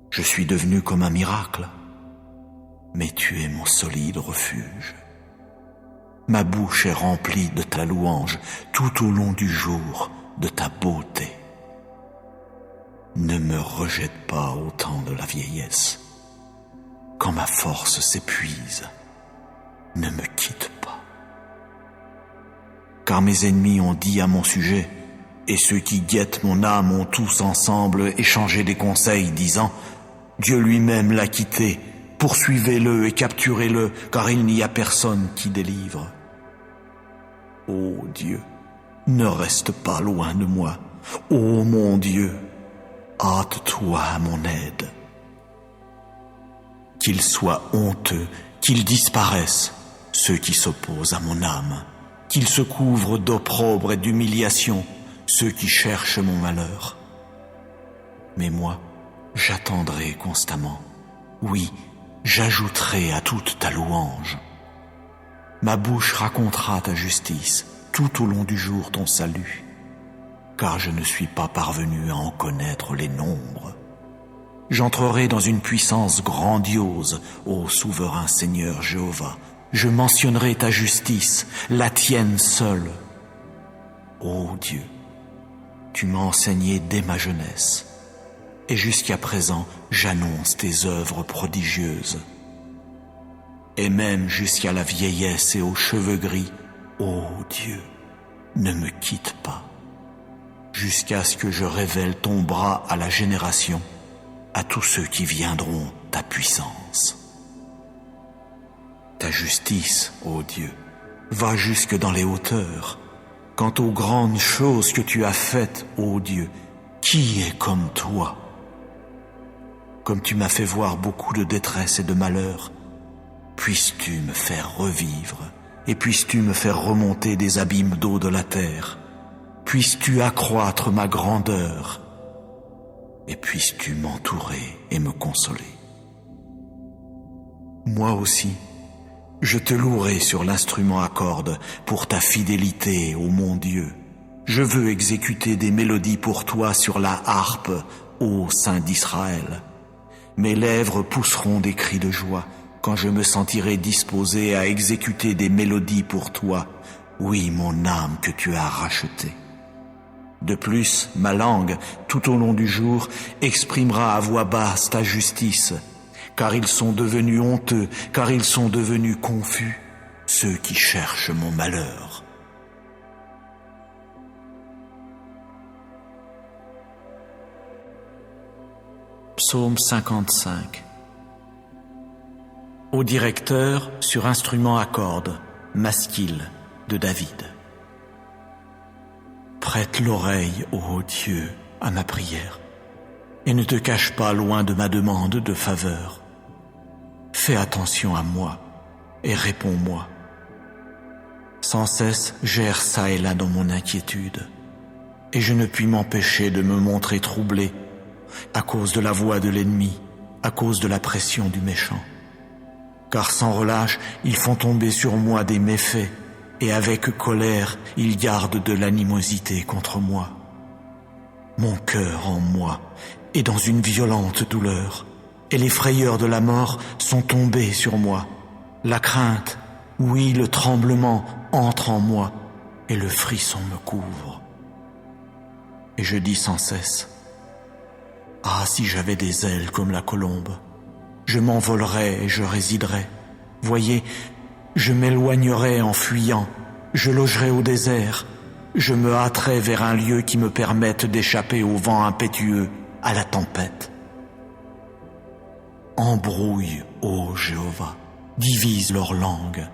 je suis devenu comme un miracle, mais tu es mon solide refuge. Ma bouche est remplie de ta louange tout au long du jour, de ta beauté. Ne me rejette pas au temps de la vieillesse. Quand ma force s'épuise, ne me quitte pas. Car mes ennemis ont dit à mon sujet, et ceux qui guettent mon âme ont tous ensemble échangé des conseils, disant « Dieu lui-même l'a quitté, poursuivez-le et capturez-le, car il n'y a personne qui délivre. » Ô Dieu, ne reste pas loin de moi. Ô mon Dieu, hâte-toi à mon aide. Qu'ils soient honteux, qu'ils disparaissent, ceux qui s'opposent à mon âme, qu'ils se couvrent d'opprobre et d'humiliation, ceux qui cherchent mon malheur. Mais moi, j'attendrai constamment. Oui, j'ajouterai à toute ta louange. Ma bouche racontera ta justice, tout au long du jour ton salut, car je ne suis pas parvenu à en connaître les nombres. J'entrerai dans une puissance grandiose, ô souverain Seigneur Jéhovah. Je mentionnerai ta justice, la tienne seule. Ô Dieu, tu m'as enseigné dès ma jeunesse, et jusqu'à présent j'annonce tes œuvres prodigieuses. Et même jusqu'à la vieillesse et aux cheveux gris, ô Dieu, ne me quitte pas, jusqu'à ce que je révèle ton bras à la génération, à tous ceux qui viendront ta puissance. Ta justice, ô Dieu, va jusque dans les hauteurs. Quant aux grandes choses que tu as faites, ô Dieu, qui est comme toi? Comme tu m'as fait voir beaucoup de détresse et de malheur, puisses-tu me faire revivre, et puisses-tu me faire remonter des abîmes d'eau de la terre. Puisses-tu accroître ma grandeur, et puisses-tu m'entourer et me consoler. Moi aussi, je te louerai sur l'instrument à cordes pour ta fidélité, ô mon Dieu. Je veux exécuter des mélodies pour toi sur la harpe, ô Saint d'Israël. Mes lèvres pousseront des cris de joie quand je me sentirai disposé à exécuter des mélodies pour toi, oui, mon âme que tu as rachetée. De plus, ma langue, tout au long du jour, exprimera à voix basse ta justice, car ils sont devenus honteux, car ils sont devenus confus, ceux qui cherchent mon malheur. Psaume 55. Au directeur sur instrument à cordes, Maskil de David. Prête l'oreille, ô Dieu, à ma prière, et ne te cache pas loin de ma demande de faveur. Fais attention à moi et réponds-moi. Sans cesse, j'erre çà et là dans mon inquiétude, et je ne puis m'empêcher de me montrer troublé à cause de la voix de l'ennemi, à cause de la pression du méchant. Car sans relâche, ils font tomber sur moi des méfaits, et avec colère, ils gardent de l'animosité contre moi. Mon cœur en moi est dans une violente douleur, et les frayeurs de la mort sont tombées sur moi. La crainte, oui, le tremblement entre en moi, et le frisson me couvre. Et je dis sans cesse, « Ah, si j'avais des ailes comme la colombe, je m'envolerais et je résiderais. Voyez, je m'éloignerais en fuyant, je logerais au désert, je me hâterais vers un lieu qui me permette d'échapper au vent impétueux, à la tempête. Embrouille, ô Jéhovah, divise leur langue,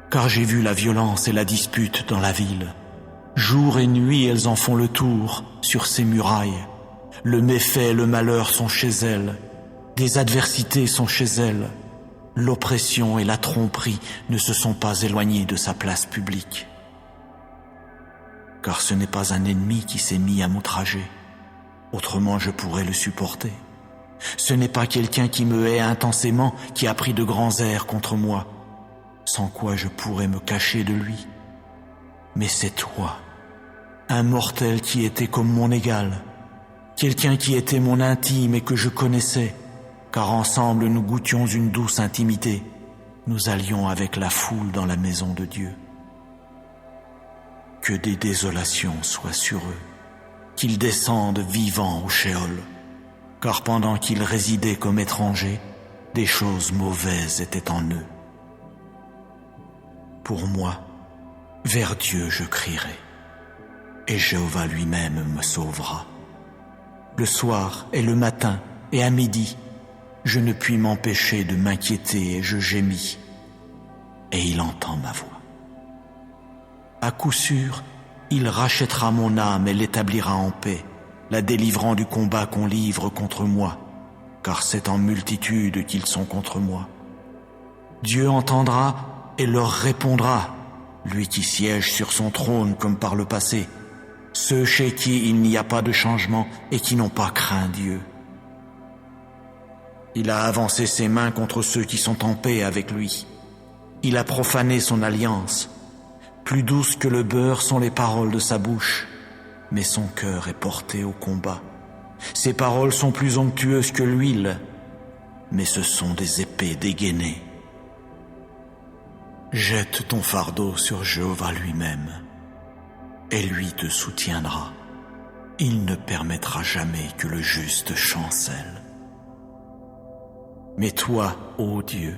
car j'ai vu la violence et la dispute dans la ville. Jour et nuit, elles en font le tour sur ses murailles. Le méfait et le malheur sont chez elles. Des adversités sont chez elle. L'oppression et la tromperie ne se sont pas éloignées de sa place publique. Car ce n'est pas un ennemi qui s'est mis à m'outrager, autrement je pourrais le supporter. Ce n'est pas quelqu'un qui me hait intensément qui a pris de grands airs contre moi, sans quoi je pourrais me cacher de lui. Mais c'est toi, un mortel qui était comme mon égal, quelqu'un qui était mon intime et que je connaissais, car ensemble nous goûtions une douce intimité. Nous allions avec la foule dans la maison de Dieu. Que des désolations soient sur eux, qu'ils descendent vivants au Sheol, car pendant qu'ils résidaient comme étrangers, des choses mauvaises étaient en eux. Pour moi, vers Dieu je crierai, et Jéhovah lui-même me sauvera. Le soir et le matin et à midi, je ne puis m'empêcher de m'inquiéter et je gémis, et il entend ma voix. À coup sûr, il rachètera mon âme et l'établira en paix, la délivrant du combat qu'on livre contre moi, car c'est en multitude qu'ils sont contre moi. Dieu entendra et leur répondra, lui qui siège sur son trône comme par le passé, ceux chez qui il n'y a pas de changement et qui n'ont pas craint Dieu. Il a avancé ses mains contre ceux qui sont en paix avec lui. Il a profané son alliance. Plus douces que le beurre sont les paroles de sa bouche, mais son cœur est porté au combat. Ses paroles sont plus onctueuses que l'huile, mais ce sont des épées dégainées. Jette ton fardeau sur Jéhovah lui-même, et lui te soutiendra. Il ne permettra jamais que le juste chancelle. Mais toi, ô Dieu,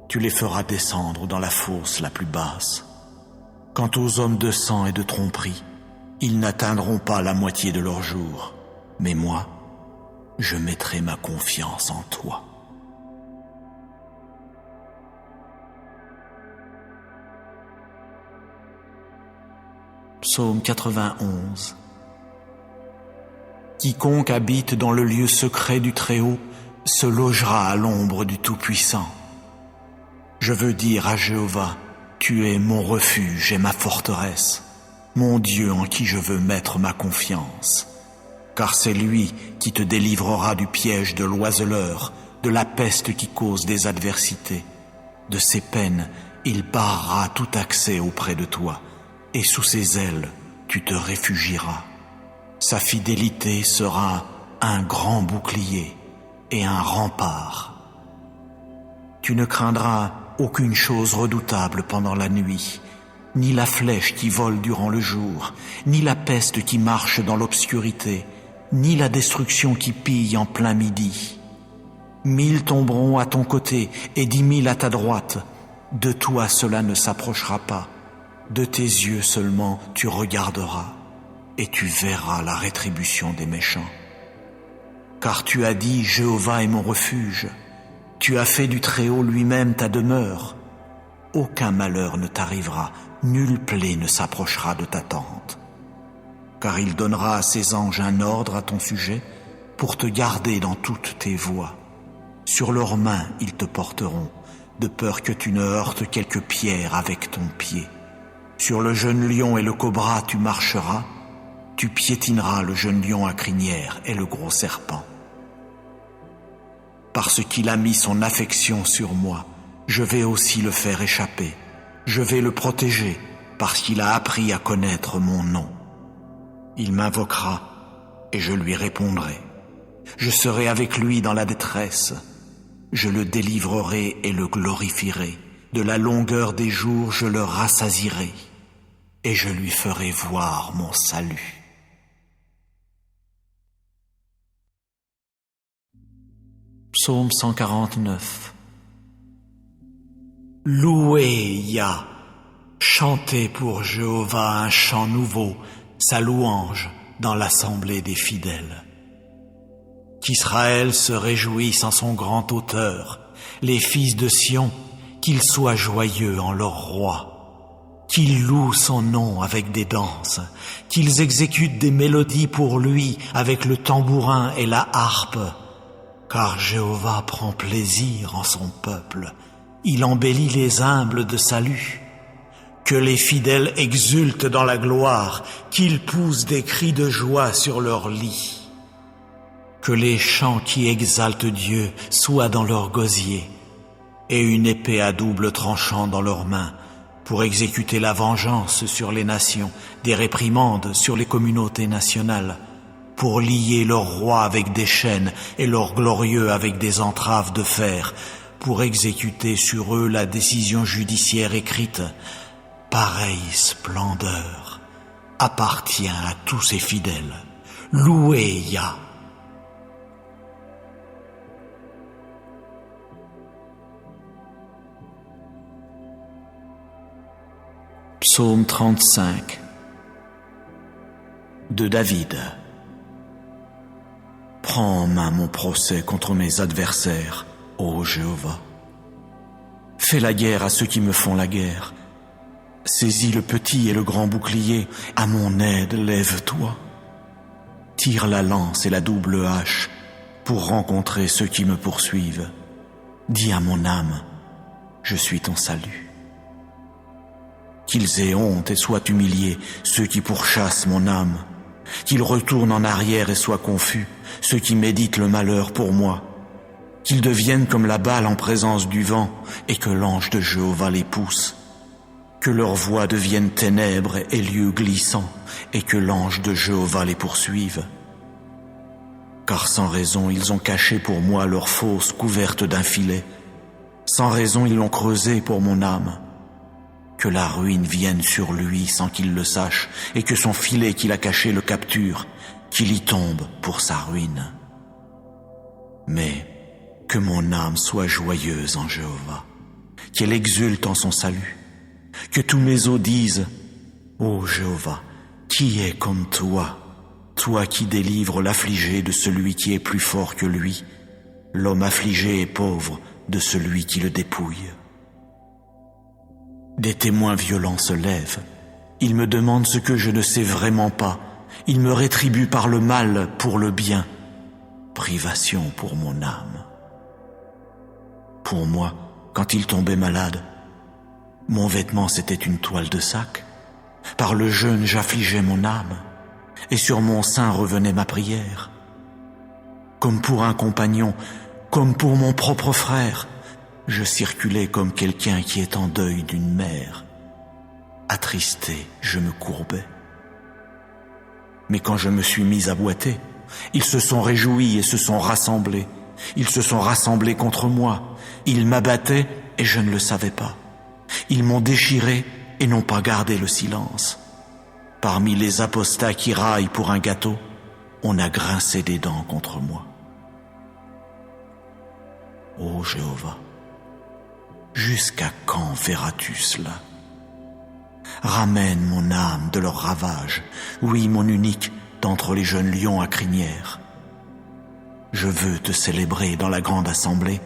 tu les feras descendre dans la fosse la plus basse. Quant aux hommes de sang et de tromperie, ils n'atteindront pas la moitié de leur jour. Mais moi, je mettrai ma confiance en toi. Psaume 91. Quiconque habite dans le lieu secret du Très-Haut se logera à l'ombre du Tout-Puissant. Je veux dire à Jéhovah, tu es mon refuge et ma forteresse, mon Dieu en qui je veux mettre ma confiance. Car c'est lui qui te délivrera du piège de l'oiseleur, de la peste qui cause des adversités. De ses peines, il barrera tout accès auprès de toi, et sous ses ailes, tu te réfugieras. Sa fidélité sera un grand bouclier et un rempart. Tu ne craindras aucune chose redoutable pendant la nuit, ni la flèche qui vole durant le jour, ni la peste qui marche dans l'obscurité, ni la destruction qui pille en plein midi. 1000 tomberont à ton côté et 10 000 à ta droite. De toi cela ne s'approchera pas. De tes yeux seulement tu regarderas, et tu verras la rétribution des méchants. Car tu as dit, Jéhovah est mon refuge. Tu as fait du Très-Haut lui-même ta demeure. Aucun malheur ne t'arrivera, nulle plaie ne s'approchera de ta tente. Car il donnera à ses anges un ordre à ton sujet pour te garder dans toutes tes voies. Sur leurs mains ils te porteront, de peur que tu ne heurtes quelque pierre avec ton pied. Sur le jeune lion et le cobra tu marcheras, tu piétineras le jeune lion à crinière et le gros serpent. Parce qu'il a mis son affection sur moi, je vais aussi le faire échapper. Je vais le protéger, parce qu'il a appris à connaître mon nom. Il m'invoquera, et je lui répondrai. Je serai avec lui dans la détresse. Je le délivrerai et le glorifierai. De la longueur des jours, je le rassasierai, et je lui ferai voir mon salut. Psaume 149. Louez Yah, chantez pour Jéhovah un chant nouveau, sa louange dans l'assemblée des fidèles. Qu'Israël se réjouisse en son grand auteur, les fils de Sion, qu'ils soient joyeux en leur roi, qu'ils louent son nom avec des danses, qu'ils exécutent des mélodies pour lui avec le tambourin et la harpe, car Jéhovah prend plaisir en son peuple, il embellit les humbles de salut. Que les fidèles exultent dans la gloire, qu'ils poussent des cris de joie sur leur lit. Que les chants qui exaltent Dieu soient dans leur gosier, et une épée à double tranchant dans leurs mains, pour exécuter la vengeance sur les nations, des réprimandes sur les communautés nationales, pour lier leurs rois avec des chaînes et leurs glorieux avec des entraves de fer, pour exécuter sur eux la décision judiciaire écrite. Pareille splendeur appartient à tous ses fidèles. Louez Yah. Psaume 35 de David. Prends en main mon procès contre mes adversaires, ô Jéhovah. Fais la guerre à ceux qui me font la guerre. Saisis le petit et le grand bouclier, à mon aide lève-toi. Tire la lance et la double hache pour rencontrer ceux qui me poursuivent. Dis à mon âme, je suis ton salut. Qu'ils aient honte et soient humiliés, ceux qui pourchassent mon âme. Qu'ils retournent en arrière et soient confus, ceux qui méditent le malheur pour moi. Qu'ils deviennent comme la balle en présence du vent, et que l'ange de Jéhovah les pousse. Que leur voix devienne ténèbres et lieux glissants, et que l'ange de Jéhovah les poursuive. Car sans raison ils ont caché pour moi leur fosse couverte d'un filet. Sans raison ils l'ont creusée pour mon âme. Que la ruine vienne sur lui sans qu'il le sache, et que son filet qu'il a caché le capture, qu'il y tombe pour sa ruine. Mais que mon âme soit joyeuse en Jéhovah, qu'elle exulte en son salut, que tous mes os disent, ô Jéhovah, qui est comme toi, toi qui délivres l'affligé de celui qui est plus fort que lui, l'homme affligé et pauvre de celui qui le dépouille. Des témoins violents se lèvent. Ils me demandent ce que je ne sais vraiment pas. Ils me rétribuent par le mal pour le bien. Privation pour mon âme. Pour moi, quand il tombait malade, mon vêtement c'était une toile de sac. Par le jeûne j'affligeais mon âme, et sur mon sein revenait ma prière. Comme pour un compagnon, comme pour mon propre frère, je circulais comme quelqu'un qui est en deuil d'une mère. Attristé, je me courbais. Mais quand je me suis mis à boiter, ils se sont réjouis et se sont rassemblés. Ils se sont rassemblés contre moi. Ils m'abattaient et je ne le savais pas. Ils m'ont déchiré et n'ont pas gardé le silence. Parmi les apostats qui raillent pour un gâteau, on a grincé des dents contre moi. Ô Jéhovah, jusqu'à quand verras-tu cela? Ramène mon âme de leur ravage, oui, mon unique, d'entre les jeunes lions à crinière. Je veux te célébrer dans la grande assemblée,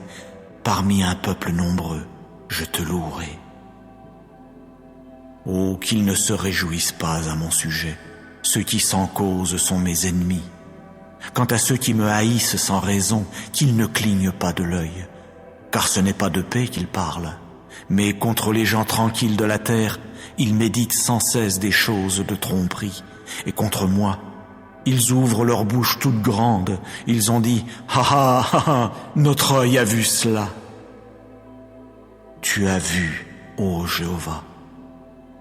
parmi un peuple nombreux, je te louerai. Oh, qu'ils ne se réjouissent pas à mon sujet, ceux qui sans cause sont mes ennemis. Quant à ceux qui me haïssent sans raison, qu'ils ne clignent pas de l'œil, car ce n'est pas de paix qu'ils parlent, mais contre les gens tranquilles de la terre, ils méditent sans cesse des choses de tromperie, et contre moi, ils ouvrent leur bouche toute grande, ils ont dit « Ha ha ha ha, notre œil a vu cela !» Tu as vu, ô Jéhovah,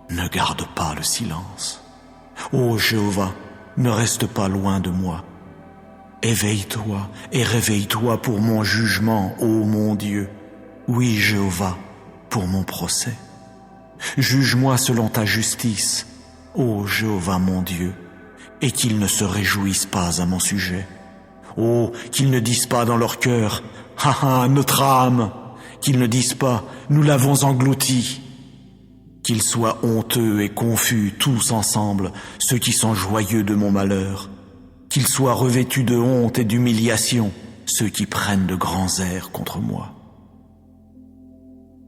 ne garde pas le silence. Ô Jéhovah, ne reste pas loin de moi. Éveille-toi et réveille-toi pour mon jugement, ô mon Dieu. Oui, Jéhovah, pour mon procès. Juge-moi selon ta justice, ô Jéhovah mon Dieu, et qu'ils ne se réjouissent pas à mon sujet. Oh, qu'ils ne disent pas dans leur cœur, « Ha ha, notre âme !» Qu'ils ne disent pas, « Nous l'avons englouti !» Qu'ils soient honteux et confus tous ensemble, ceux qui sont joyeux de mon malheur. Qu'ils soient revêtus de honte et d'humiliation, ceux qui prennent de grands airs contre moi.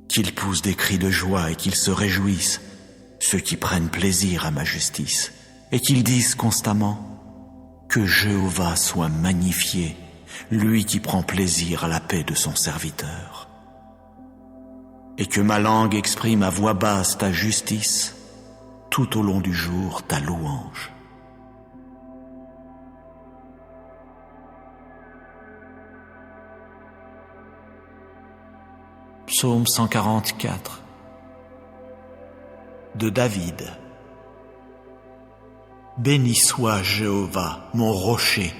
Qu'ils poussent des cris de joie et qu'ils se réjouissent, ceux qui prennent plaisir à ma justice, et qu'ils disent constamment que Jéhovah soit magnifié, lui qui prend plaisir à la paix de son serviteur. Et que ma langue exprime à voix basse ta justice, tout au long du jour ta louange. Psaume 144 de David. Béni soit Jéhovah, mon rocher,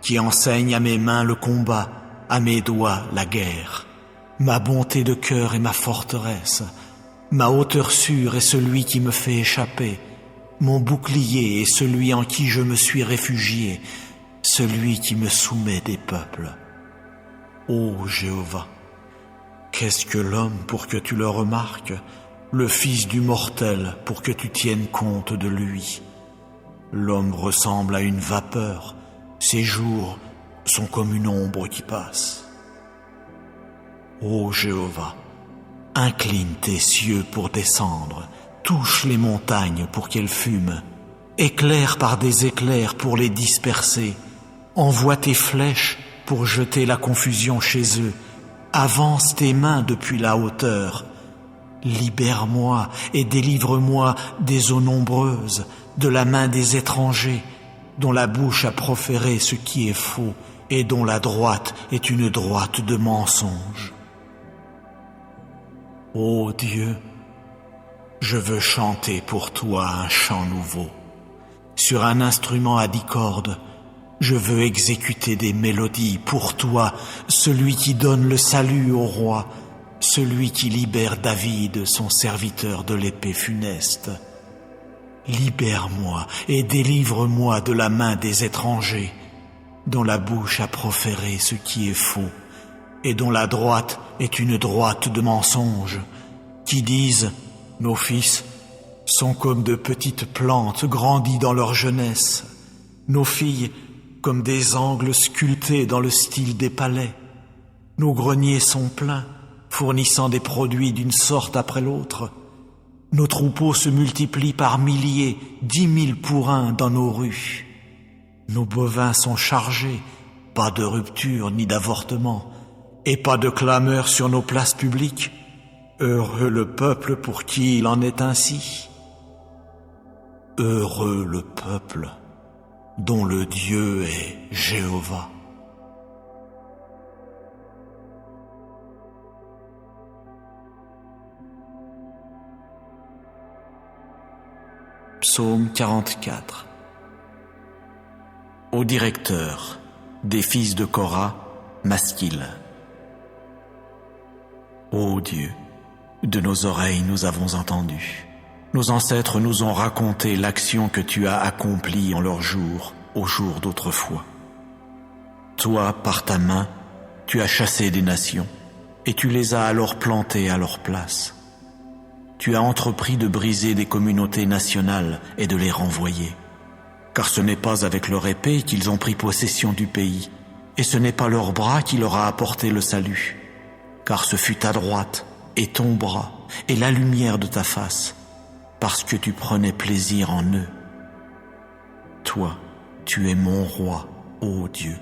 qui enseigne à mes mains le combat, à mes doigts la guerre. Ma bonté de cœur est ma forteresse, ma hauteur sûre est celui qui me fait échapper, mon bouclier est celui en qui je me suis réfugié, celui qui me soumet des peuples. Ô Jéhovah, qu'est-ce que l'homme pour que tu le remarques, le fils du mortel pour que tu tiennes compte de lui? L'homme ressemble à une vapeur, ses jours sont comme une ombre qui passe. Ô Jéhovah, incline tes cieux pour descendre, touche les montagnes pour qu'elles fument, éclaire par des éclairs pour les disperser, envoie tes flèches pour jeter la confusion chez eux, avance tes mains depuis la hauteur, libère-moi et délivre-moi des eaux nombreuses, de la main des étrangers, dont la bouche a proféré ce qui est faux et dont la droite est une droite de mensonge. Ô Dieu, je veux chanter pour toi un chant nouveau. Sur un instrument à 10 cordes, je veux exécuter des mélodies pour toi, celui qui donne le salut au roi, celui qui libère David, son serviteur de l'épée funeste. Libère-moi et délivre-moi de la main des étrangers, dont la bouche a proféré ce qui est faux, et dont la droite est une droite de mensonge, qui disent « Nos fils sont comme de petites plantes grandies dans leur jeunesse, nos filles comme des angles sculptés dans le style des palais. Nos greniers sont pleins, fournissant des produits d'une sorte après l'autre. Nos troupeaux se multiplient par milliers, 10 000 pour un dans nos rues. Nos bovins sont chargés, pas de rupture ni d'avortement, et pas de clameur sur nos places publiques. Heureux le peuple pour qui il en est ainsi. Heureux le peuple dont le Dieu est Jéhovah. Psaume 44. Au directeur des fils de Korah, Maskil. Ô Dieu, de nos oreilles nous avons entendu. Nos ancêtres nous ont raconté l'action que tu as accomplie en leur jour, au jour d'autrefois. Toi, par ta main, tu as chassé des nations, et tu les as alors plantées à leur place. Tu as entrepris de briser des communautés nationales et de les renvoyer. Car ce n'est pas avec leur épée qu'ils ont pris possession du pays, et ce n'est pas leur bras qui leur a apporté le salut. Car ce fut ta droite et ton bras et la lumière de ta face, parce que tu prenais plaisir en eux. Toi, tu es mon roi, ô Dieu.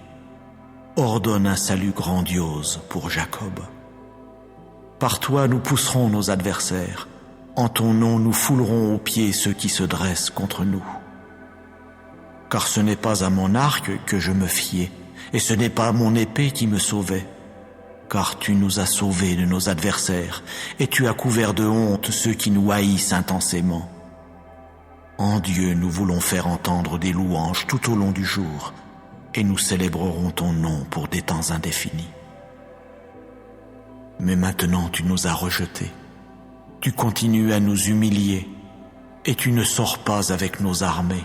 Ordonne un salut grandiose pour Jacob. Par toi nous pousserons nos adversaires. En ton nom nous foulerons aux pieds ceux qui se dressent contre nous. Car ce n'est pas à mon arc que je me fiais, et ce n'est pas à mon épée qui me sauvait. Car tu nous as sauvés de nos adversaires, et tu as couvert de honte ceux qui nous haïssent intensément. En Dieu, nous voulons faire entendre des louanges tout au long du jour, et nous célébrerons ton nom pour des temps indéfinis. Mais maintenant tu nous as rejetés, tu continues à nous humilier, et tu ne sors pas avec nos armées.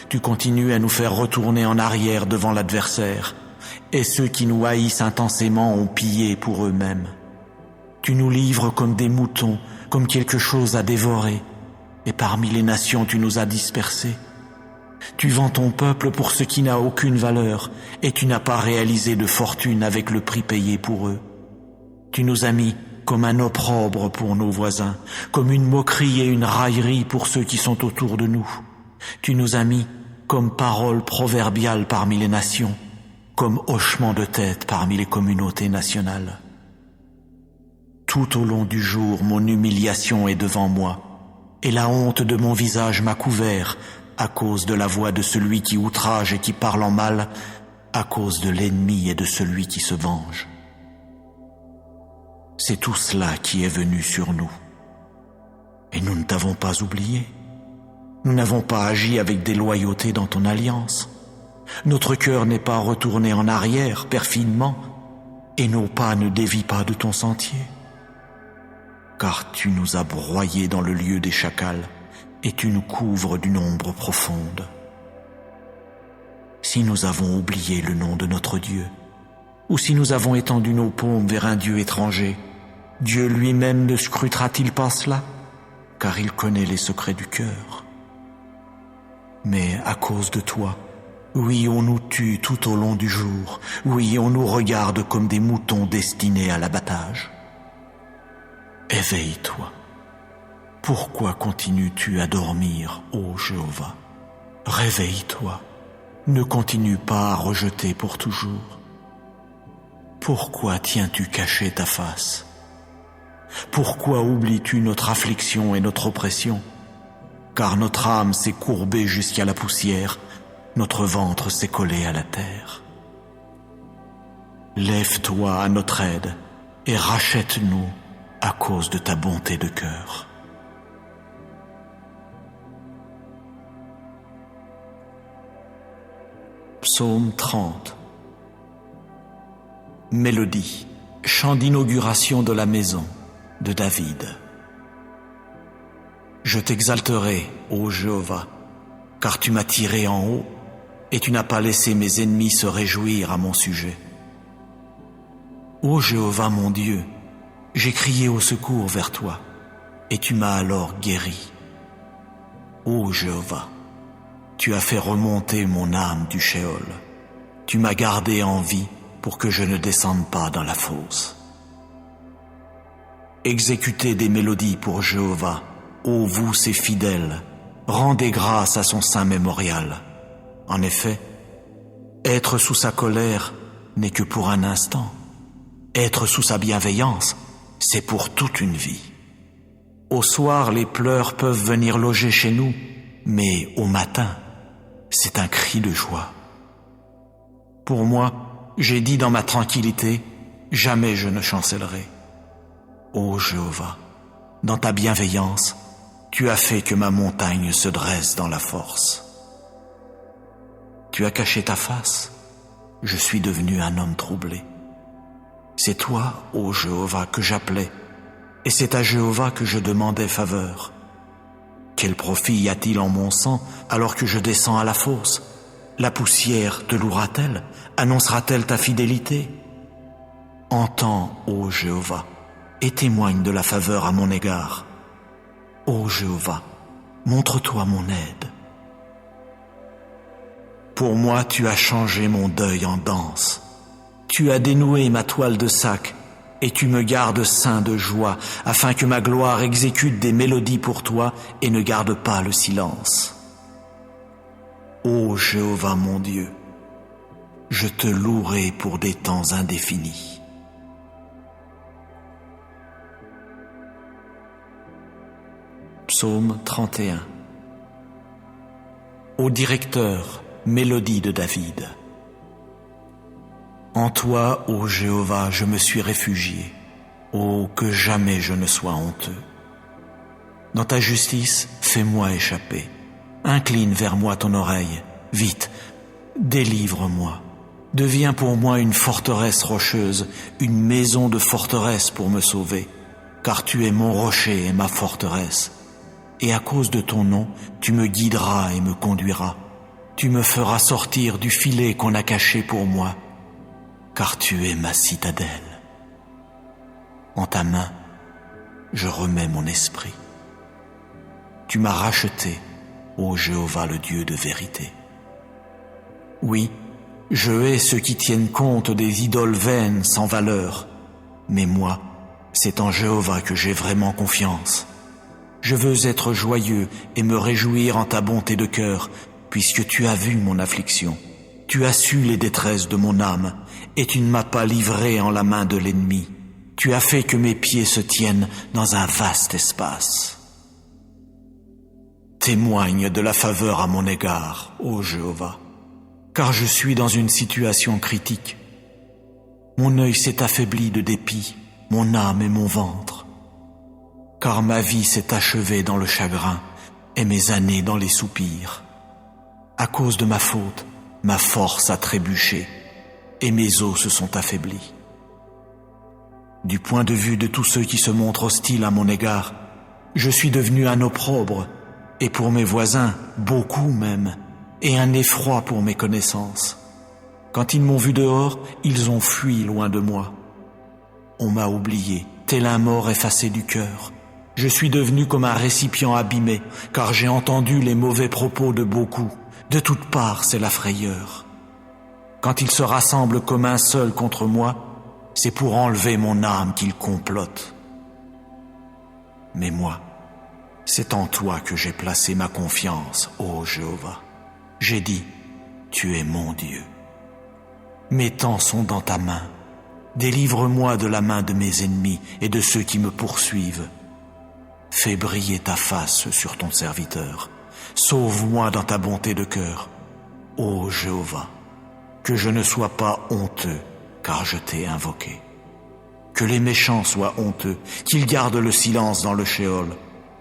Tu continues à nous faire retourner en arrière devant l'adversaire, et ceux qui nous haïssent intensément ont pillé pour eux-mêmes. Tu nous livres comme des moutons, comme quelque chose à dévorer, et parmi les nations tu nous as dispersés. Tu vends ton peuple pour ce qui n'a aucune valeur, et tu n'as pas réalisé de fortune avec le prix payé pour eux. Tu nous as mis comme un opprobre pour nos voisins, comme une moquerie et une raillerie pour ceux qui sont autour de nous. Tu nous as mis comme parole proverbiale parmi les nations, comme hochement de tête parmi les communautés nationales. Tout au long du jour, mon humiliation est devant moi, et la honte de mon visage m'a couvert à cause de la voix de celui qui outrage et qui parle en mal, à cause de l'ennemi et de celui qui se venge. C'est tout cela qui est venu sur nous. Et nous ne t'avons pas oublié. Nous n'avons pas agi avec déloyauté dans ton alliance. Notre cœur n'est pas retourné en arrière perfidement, et nos pas ne dévient pas de ton sentier. Car tu nous as broyés dans le lieu des chacals, et tu nous couvres d'une ombre profonde. Si nous avons oublié le nom de notre Dieu, ou si nous avons étendu nos paumes vers un Dieu étranger, Dieu lui-même ne scrutera-t-il pas cela? Car il connaît les secrets du cœur. Mais à cause de toi, oui, on nous tue tout au long du jour, oui, on nous regarde comme des moutons destinés à l'abattage. Éveille-toi. Pourquoi continues-tu à dormir, ô Jéhovah? Réveille-toi. Ne continue pas à rejeter pour toujours. Pourquoi tiens-tu caché ta face? Pourquoi oublies-tu notre affliction et notre oppression? Car notre âme s'est courbée jusqu'à la poussière, notre ventre s'est collé à la terre. Lève-toi à notre aide et rachète-nous à cause de ta bonté de cœur. Psaume 30. Mélodie, chant d'inauguration de la maison de David. Je t'exalterai, ô Jéhovah, car tu m'as tiré en haut, et tu n'as pas laissé mes ennemis se réjouir à mon sujet. Ô Jéhovah mon Dieu, j'ai crié au secours vers toi, et tu m'as alors guéri. Ô Jéhovah, tu as fait remonter mon âme du Sheol. Tu m'as gardé en vie pour que je ne descende pas dans la fosse. Exécutez des mélodies pour Jéhovah, ô vous ses fidèles, rendez grâce à son saint mémorial. En effet, être sous sa colère n'est que pour un instant. Être sous sa bienveillance, c'est pour toute une vie. Au soir, les pleurs peuvent venir loger chez nous, mais au matin, c'est un cri de joie. Pour moi, j'ai dit dans ma tranquillité, jamais je ne chancellerai. Ô Jéhovah, dans ta bienveillance, tu as fait que ma montagne se dresse dans la force. Tu as caché ta face, je suis devenu un homme troublé. C'est toi, ô Jéhovah, que j'appelais, et c'est à Jéhovah que je demandais faveur. Quel profit y a-t-il en mon sang alors que je descends à la fosse? La poussière te louera-t-elle? Annoncera-t-elle ta fidélité? Entends, ô Jéhovah, et témoigne de la faveur à mon égard. Ô Jéhovah, montre-toi mon aide. Pour moi, tu as changé mon deuil en danse. Tu as dénoué ma toile de sac, et tu me gardes saint de joie, afin que ma gloire exécute des mélodies pour toi et ne garde pas le silence. Ô Jéhovah mon Dieu, je te louerai pour des temps indéfinis. Psaume 31. Au directeur, mélodie de David. En toi, ô Jéhovah, je me suis réfugié. Oh, que jamais je ne sois honteux. Dans ta justice, fais-moi échapper. Incline vers moi ton oreille. Vite, délivre-moi. Deviens pour moi une forteresse rocheuse, une maison de forteresse pour me sauver. Car tu es mon rocher et ma forteresse. Et à cause de ton nom, tu me guideras et me conduiras. Tu me feras sortir du filet qu'on a caché pour moi. Car tu es ma citadelle. En ta main, je remets mon esprit. Tu m'as racheté, ô Jéhovah le Dieu de vérité. Oui, je hais ceux qui tiennent compte des idoles vaines sans valeur, mais moi, c'est en Jéhovah que j'ai vraiment confiance. Je veux être joyeux et me réjouir en ta bonté de cœur, puisque tu as vu mon affliction. Tu as su les détresses de mon âme, et tu ne m'as pas livré en la main de l'ennemi. Tu as fait que mes pieds se tiennent dans un vaste espace. Témoigne de la faveur à mon égard, ô Jéhovah, car je suis dans une situation critique. Mon œil s'est affaibli de dépit, mon âme et mon ventre. Car ma vie s'est achevée dans le chagrin et mes années dans les soupirs. À cause de ma faute, ma force a trébuché et mes os se sont affaiblis. Du point de vue de tous ceux qui se montrent hostiles à mon égard, je suis devenu un opprobre, et pour mes voisins, beaucoup même, et un effroi pour mes connaissances. Quand ils m'ont vu dehors, ils ont fui loin de moi. On m'a oublié, tel un mort effacé du cœur. Je suis devenu comme un récipient abîmé, car j'ai entendu les mauvais propos de beaucoup. De toutes parts, c'est la frayeur. Quand ils se rassemblent comme un seul contre moi, c'est pour enlever mon âme qu'ils complotent. Mais moi, c'est en toi que j'ai placé ma confiance, ô Jéhovah. J'ai dit, tu es mon Dieu. Mes temps sont dans ta main. Délivre-moi de la main de mes ennemis et de ceux qui me poursuivent. Fais briller ta face sur ton serviteur. Sauve-moi dans ta bonté de cœur, ô Jéhovah. Que je ne sois pas honteux, car je t'ai invoqué. Que les méchants soient honteux, qu'ils gardent le silence dans le shéol,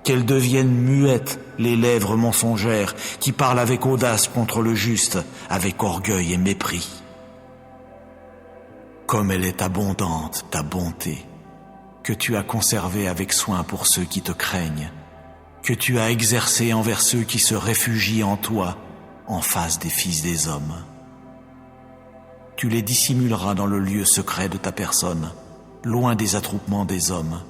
qu'elles deviennent muettes les lèvres mensongères qui parlent avec audace contre le juste, avec orgueil et mépris. Comme elle est abondante, ta bonté, que tu as conservée avec soin pour ceux qui te craignent, que tu as exercée envers ceux qui se réfugient en toi, en face des fils des hommes. Tu les dissimuleras dans le lieu secret de ta personne, loin des attroupements des hommes.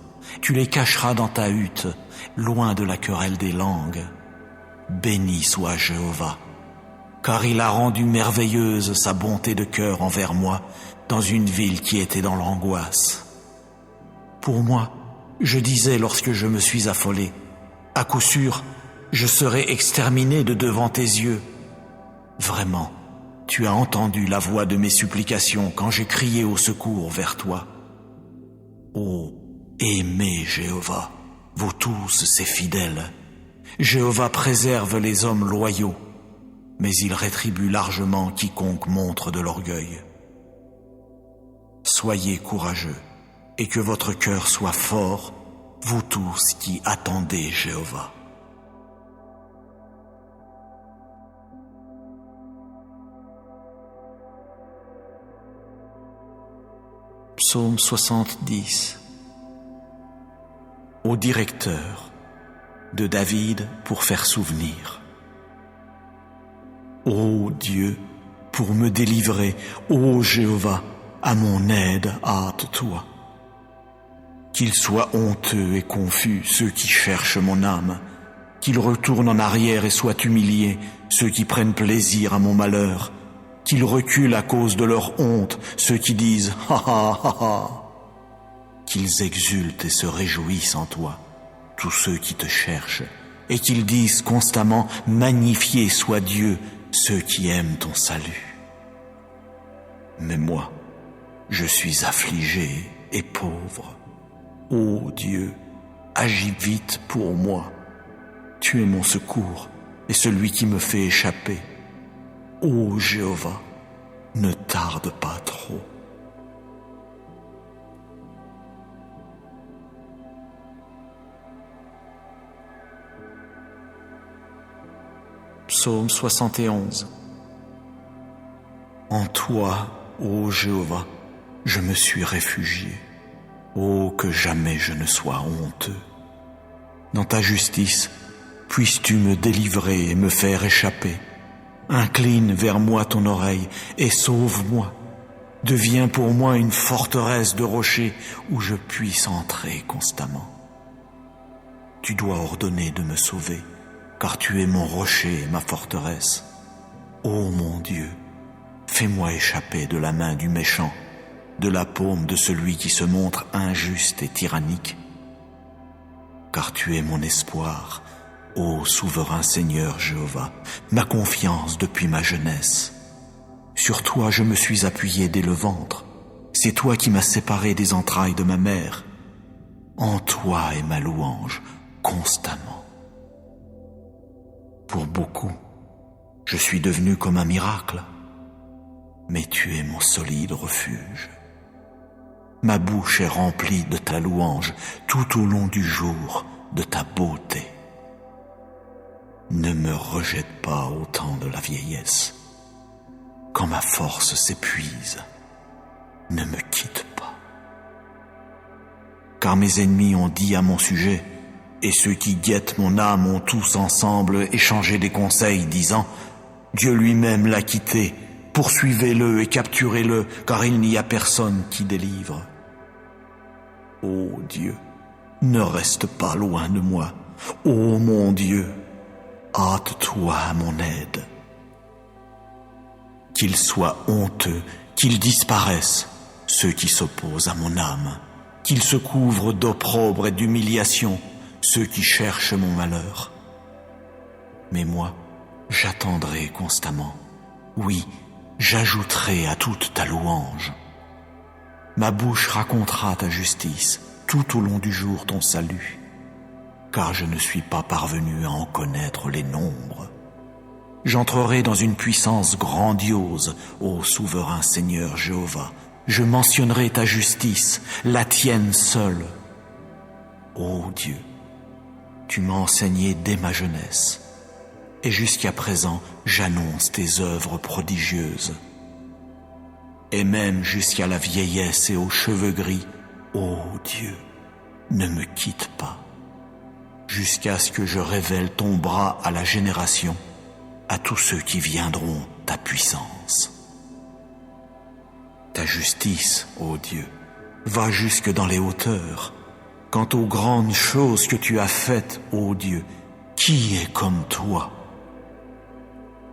Tu les cacheras dans ta hutte, loin de la querelle des langues. Béni soit Jéhovah, car il a rendu merveilleuse sa bonté de cœur envers moi dans une ville qui était dans l'angoisse. Pour moi, je disais lorsque je me suis affolé, à coup sûr, je serai exterminé de devant tes yeux. Vraiment, tu as entendu la voix de mes supplications quand j'ai crié au secours vers toi. Ô, aimez Jéhovah, vous tous ses fidèles. Jéhovah préserve les hommes loyaux, mais il rétribue largement quiconque montre de l'orgueil. Soyez courageux, et que votre cœur soit fort, vous tous qui attendez Jéhovah. Psaume 70. Au directeur de David pour faire souvenir. Ô Dieu, pour me délivrer, ô Jéhovah, à mon aide hâte-toi. Qu'ils soient honteux et confus ceux qui cherchent mon âme, qu'ils retournent en arrière et soient humiliés ceux qui prennent plaisir à mon malheur, qu'ils reculent à cause de leur honte, ceux qui disent « Ha ha ha ha !» Qu'ils exultent et se réjouissent en toi, tous ceux qui te cherchent, et qu'ils disent constamment « Magnifié soit Dieu, ceux qui aiment ton salut. » Mais moi, je suis affligé et pauvre. Ô Dieu, agis vite pour moi. Tu es mon secours et celui qui me fait échapper. Ô Jéhovah, ne tarde pas trop. Psaume 71. En toi, ô Jéhovah, je me suis réfugié. Ô que jamais je ne sois honteux. Dans ta justice, puisses-tu me délivrer et me faire échapper. Incline vers moi ton oreille et sauve-moi. Deviens pour moi une forteresse de rochers où je puisse entrer constamment. Tu dois ordonner de me sauver, car tu es mon rocher et ma forteresse. Ô mon Dieu, fais-moi échapper de la main du méchant, de la paume de celui qui se montre injuste et tyrannique. Car tu es mon espoir, ô souverain Seigneur Jéhovah, ma confiance depuis ma jeunesse. Sur toi je me suis appuyé dès le ventre. C'est toi qui m'as séparé des entrailles de ma mère. En toi est ma louange constamment. Pour beaucoup, je suis devenu comme un miracle, mais tu es mon solide refuge. Ma bouche est remplie de ta louange tout au long du jour, de ta beauté. Ne me rejette pas au temps de la vieillesse. Quand ma force s'épuise, ne me quitte pas. Car mes ennemis ont dit à mon sujet, et ceux qui guettent mon âme ont tous ensemble échangé des conseils, disant « Dieu lui-même l'a quitté, poursuivez-le et capturez-le, car il n'y a personne qui délivre. » Ô Dieu, ne reste pas loin de moi. Ô mon Dieu, hâte-toi à mon aide. Qu'ils soient honteux, qu'ils disparaissent, ceux qui s'opposent à mon âme, qu'ils se couvrent d'opprobre et d'humiliation, ceux qui cherchent mon malheur. Mais moi, j'attendrai constamment. Oui, j'ajouterai à toute ta louange. Ma bouche racontera ta justice, tout au long du jour ton salut, car je ne suis pas parvenu à en connaître les nombres. J'entrerai dans une puissance grandiose, ô souverain Seigneur Jéhovah. Je mentionnerai ta justice, la tienne seule. Ô Dieu, tu m'as enseigné dès ma jeunesse, et jusqu'à présent j'annonce tes œuvres prodigieuses. Et même jusqu'à la vieillesse et aux cheveux gris, ô Dieu, ne me quitte pas, jusqu'à ce que je révèle ton bras à la génération, à tous ceux qui viendront ta puissance. Ta justice, ô Dieu, va jusque dans les hauteurs. Quant aux grandes choses que tu as faites, ô Dieu, qui est comme toi?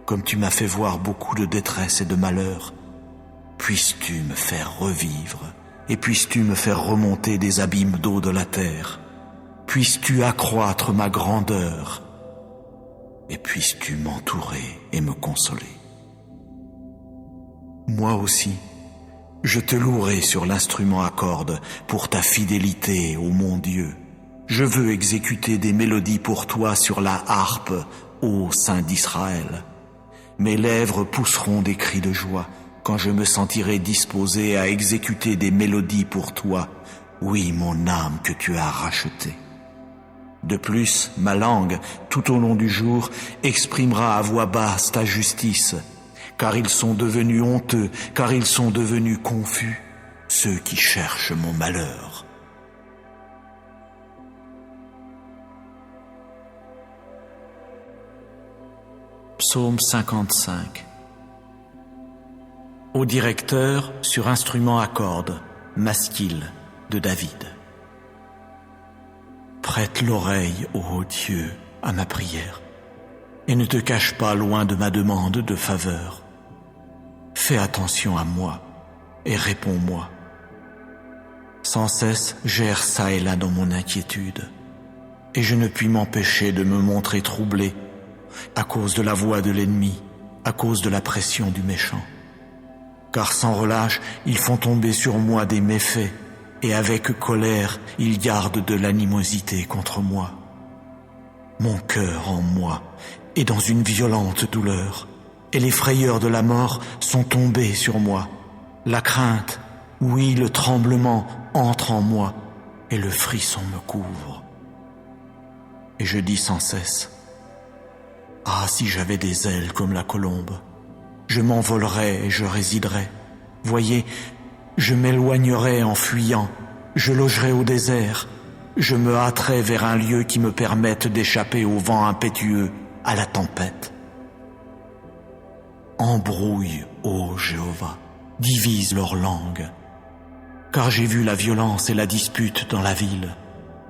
Comme tu m'as fait voir beaucoup de détresse et de malheur, puisses-tu me faire revivre, et puisses-tu me faire remonter des abîmes d'eau de la terre. Puisses-tu accroître ma grandeur, et puisses-tu m'entourer et me consoler. Moi aussi, je te louerai sur l'instrument à cordes pour ta fidélité, ô mon Dieu. Je veux exécuter des mélodies pour toi sur la harpe, ô Saint d'Israël. Mes lèvres pousseront des cris de joie quand je me sentirai disposé à exécuter des mélodies pour toi, oui, mon âme que tu as rachetée. De plus, ma langue, tout au long du jour, exprimera à voix basse ta justice, car ils sont devenus honteux, car ils sont devenus confus, ceux qui cherchent mon malheur. Psaume 55. Au directeur sur instrument à cordes, Masquil de David. Prête l'oreille, ô Dieu, à ma prière, et ne te cache pas loin de ma demande de faveur. Fais attention à moi et réponds-moi. Sans cesse, j'erre çà et là dans mon inquiétude, et je ne puis m'empêcher de me montrer troublé à cause de la voix de l'ennemi, à cause de la pression du méchant. Car sans relâche, ils font tomber sur moi des méfaits, et avec colère, ils gardent de l'animosité contre moi. Mon cœur en moi est dans une violente douleur, et les frayeurs de la mort sont tombés sur moi. La crainte, oui, le tremblement entre en moi, et le frisson me couvre. Et je dis sans cesse, « Ah, si j'avais des ailes comme la colombe, je m'envolerais et je résiderais. Voyez, je m'éloignerais en fuyant, je logerais au désert, je me hâterais vers un lieu qui me permette d'échapper au vent impétueux, à la tempête. Embrouille, ô Jéhovah, divise leur langue, car j'ai vu la violence et la dispute dans la ville.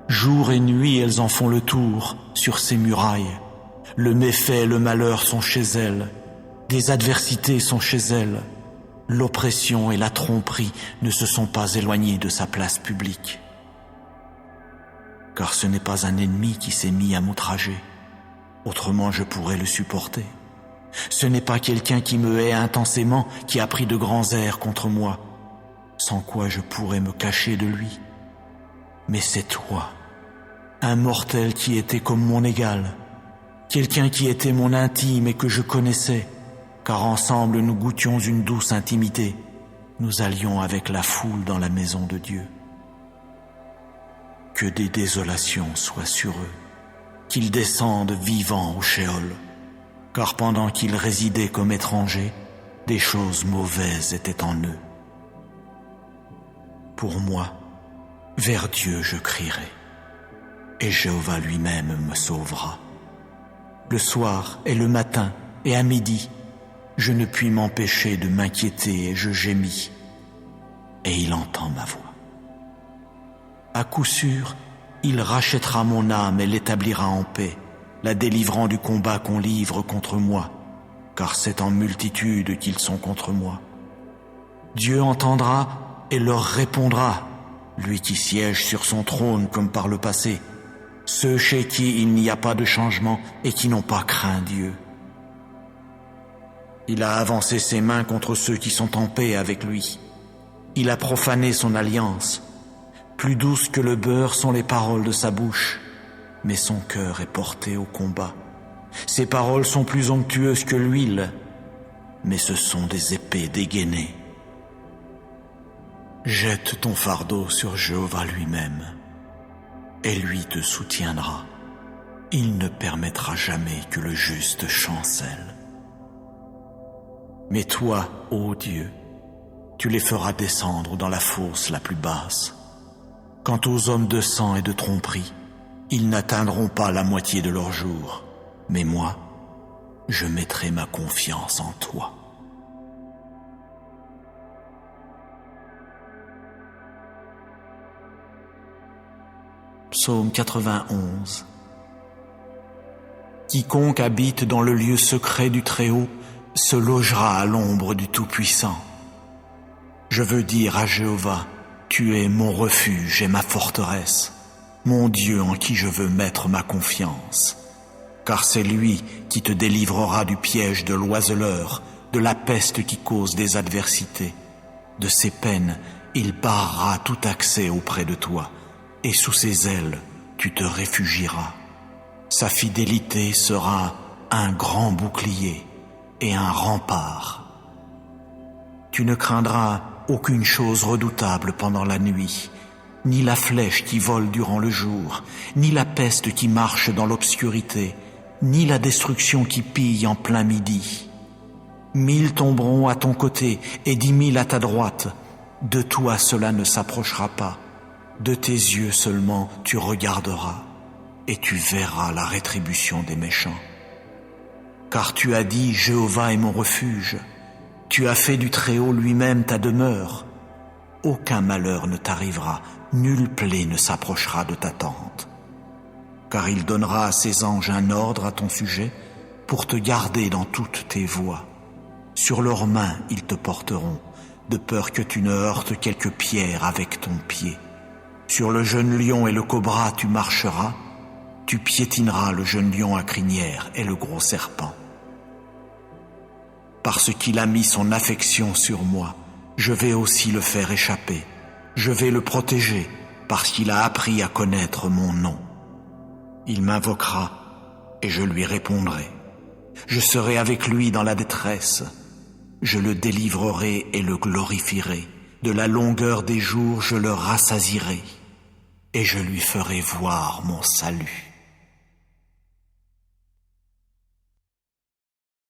Jour et nuit, elles en font le tour sur ses murailles. Le méfait et le malheur sont chez elles, des adversités sont chez elles. L'oppression et la tromperie ne se sont pas éloignées de sa place publique. Car ce n'est pas un ennemi qui s'est mis à m'outrager, autrement je pourrais le supporter. Ce n'est pas quelqu'un qui me hait intensément qui a pris de grands airs contre moi, sans quoi je pourrais me cacher de lui. Mais c'est toi, un mortel qui était comme mon égal, quelqu'un qui était mon intime et que je connaissais, car ensemble nous goûtions une douce intimité. nous allions avec la foule dans la maison de Dieu. Que des désolations soient sur eux, qu'ils descendent vivants au Sheol, car pendant qu'ils résidaient comme étrangers, des choses mauvaises étaient en eux. Pour moi, vers Dieu je crierai, et Jéhovah lui-même me sauvera. Le soir et le matin et à midi, je ne puis m'empêcher de m'inquiéter et je gémis, et il entend ma voix. À coup sûr, il rachètera mon âme et l'établira en paix, la délivrant du combat qu'on livre contre moi, car c'est en multitude qu'ils sont contre moi. Dieu entendra et leur répondra, lui qui siège sur son trône comme par le passé, ceux chez qui il n'y a pas de changement et qui n'ont pas craint Dieu. Il a avancé ses mains contre ceux qui sont en paix avec lui. Il a profané son alliance. Plus douces que le beurre sont les paroles de sa bouche, mais son cœur est porté au combat. Ses paroles sont plus onctueuses que l'huile, mais ce sont des épées dégainées. Jette ton fardeau sur Jéhovah lui-même, et lui te soutiendra. Il ne permettra jamais que le juste chancelle. Mais toi, ô Dieu, tu les feras descendre dans la fosse la plus basse. Quant aux hommes de sang et de tromperie, ils n'atteindront pas la moitié de leur jour. Mais moi, je mettrai ma confiance en toi. Psaume 91. Quiconque habite dans le lieu secret du Très-Haut se logera à l'ombre du Tout-Puissant. Je veux dire à Jéhovah, tu es mon refuge et ma forteresse, mon Dieu en qui je veux mettre ma confiance. Car c'est lui qui te délivrera du piège de l'oiseleur, de la peste qui cause des adversités. De ses peines, il barrera tout accès auprès de toi, et sous ses ailes, tu te réfugieras. Sa fidélité sera un grand bouclier et un rempart. Tu ne craindras aucune chose redoutable pendant la nuit, ni la flèche qui vole durant le jour, ni la peste qui marche dans l'obscurité, ni la destruction qui pille en plein midi. 1000 tomberont à ton côté et 10 000 à ta droite. De toi cela ne s'approchera pas. De tes yeux seulement tu regarderas, et tu verras la rétribution des méchants. Car tu as dit, Jéhovah est mon refuge. Tu as fait du Très-Haut lui-même ta demeure. Aucun malheur ne t'arrivera, nulle plaie ne s'approchera de ta tente. Car il donnera à ses anges un ordre à ton sujet pour te garder dans toutes tes voies. Sur leurs mains ils te porteront, de peur que tu ne heurtes quelque pierre avec ton pied. Sur le jeune lion et le cobra tu marcheras, tu piétineras le jeune lion à crinière et le gros serpent. Parce qu'il a mis son affection sur moi, je vais aussi le faire échapper. Je vais le protéger parce qu'il a appris à connaître mon nom. Il m'invoquera et je lui répondrai. Je serai avec lui dans la détresse. Je le délivrerai et le glorifierai. De la longueur des jours, je le rassasierai et je lui ferai voir mon salut.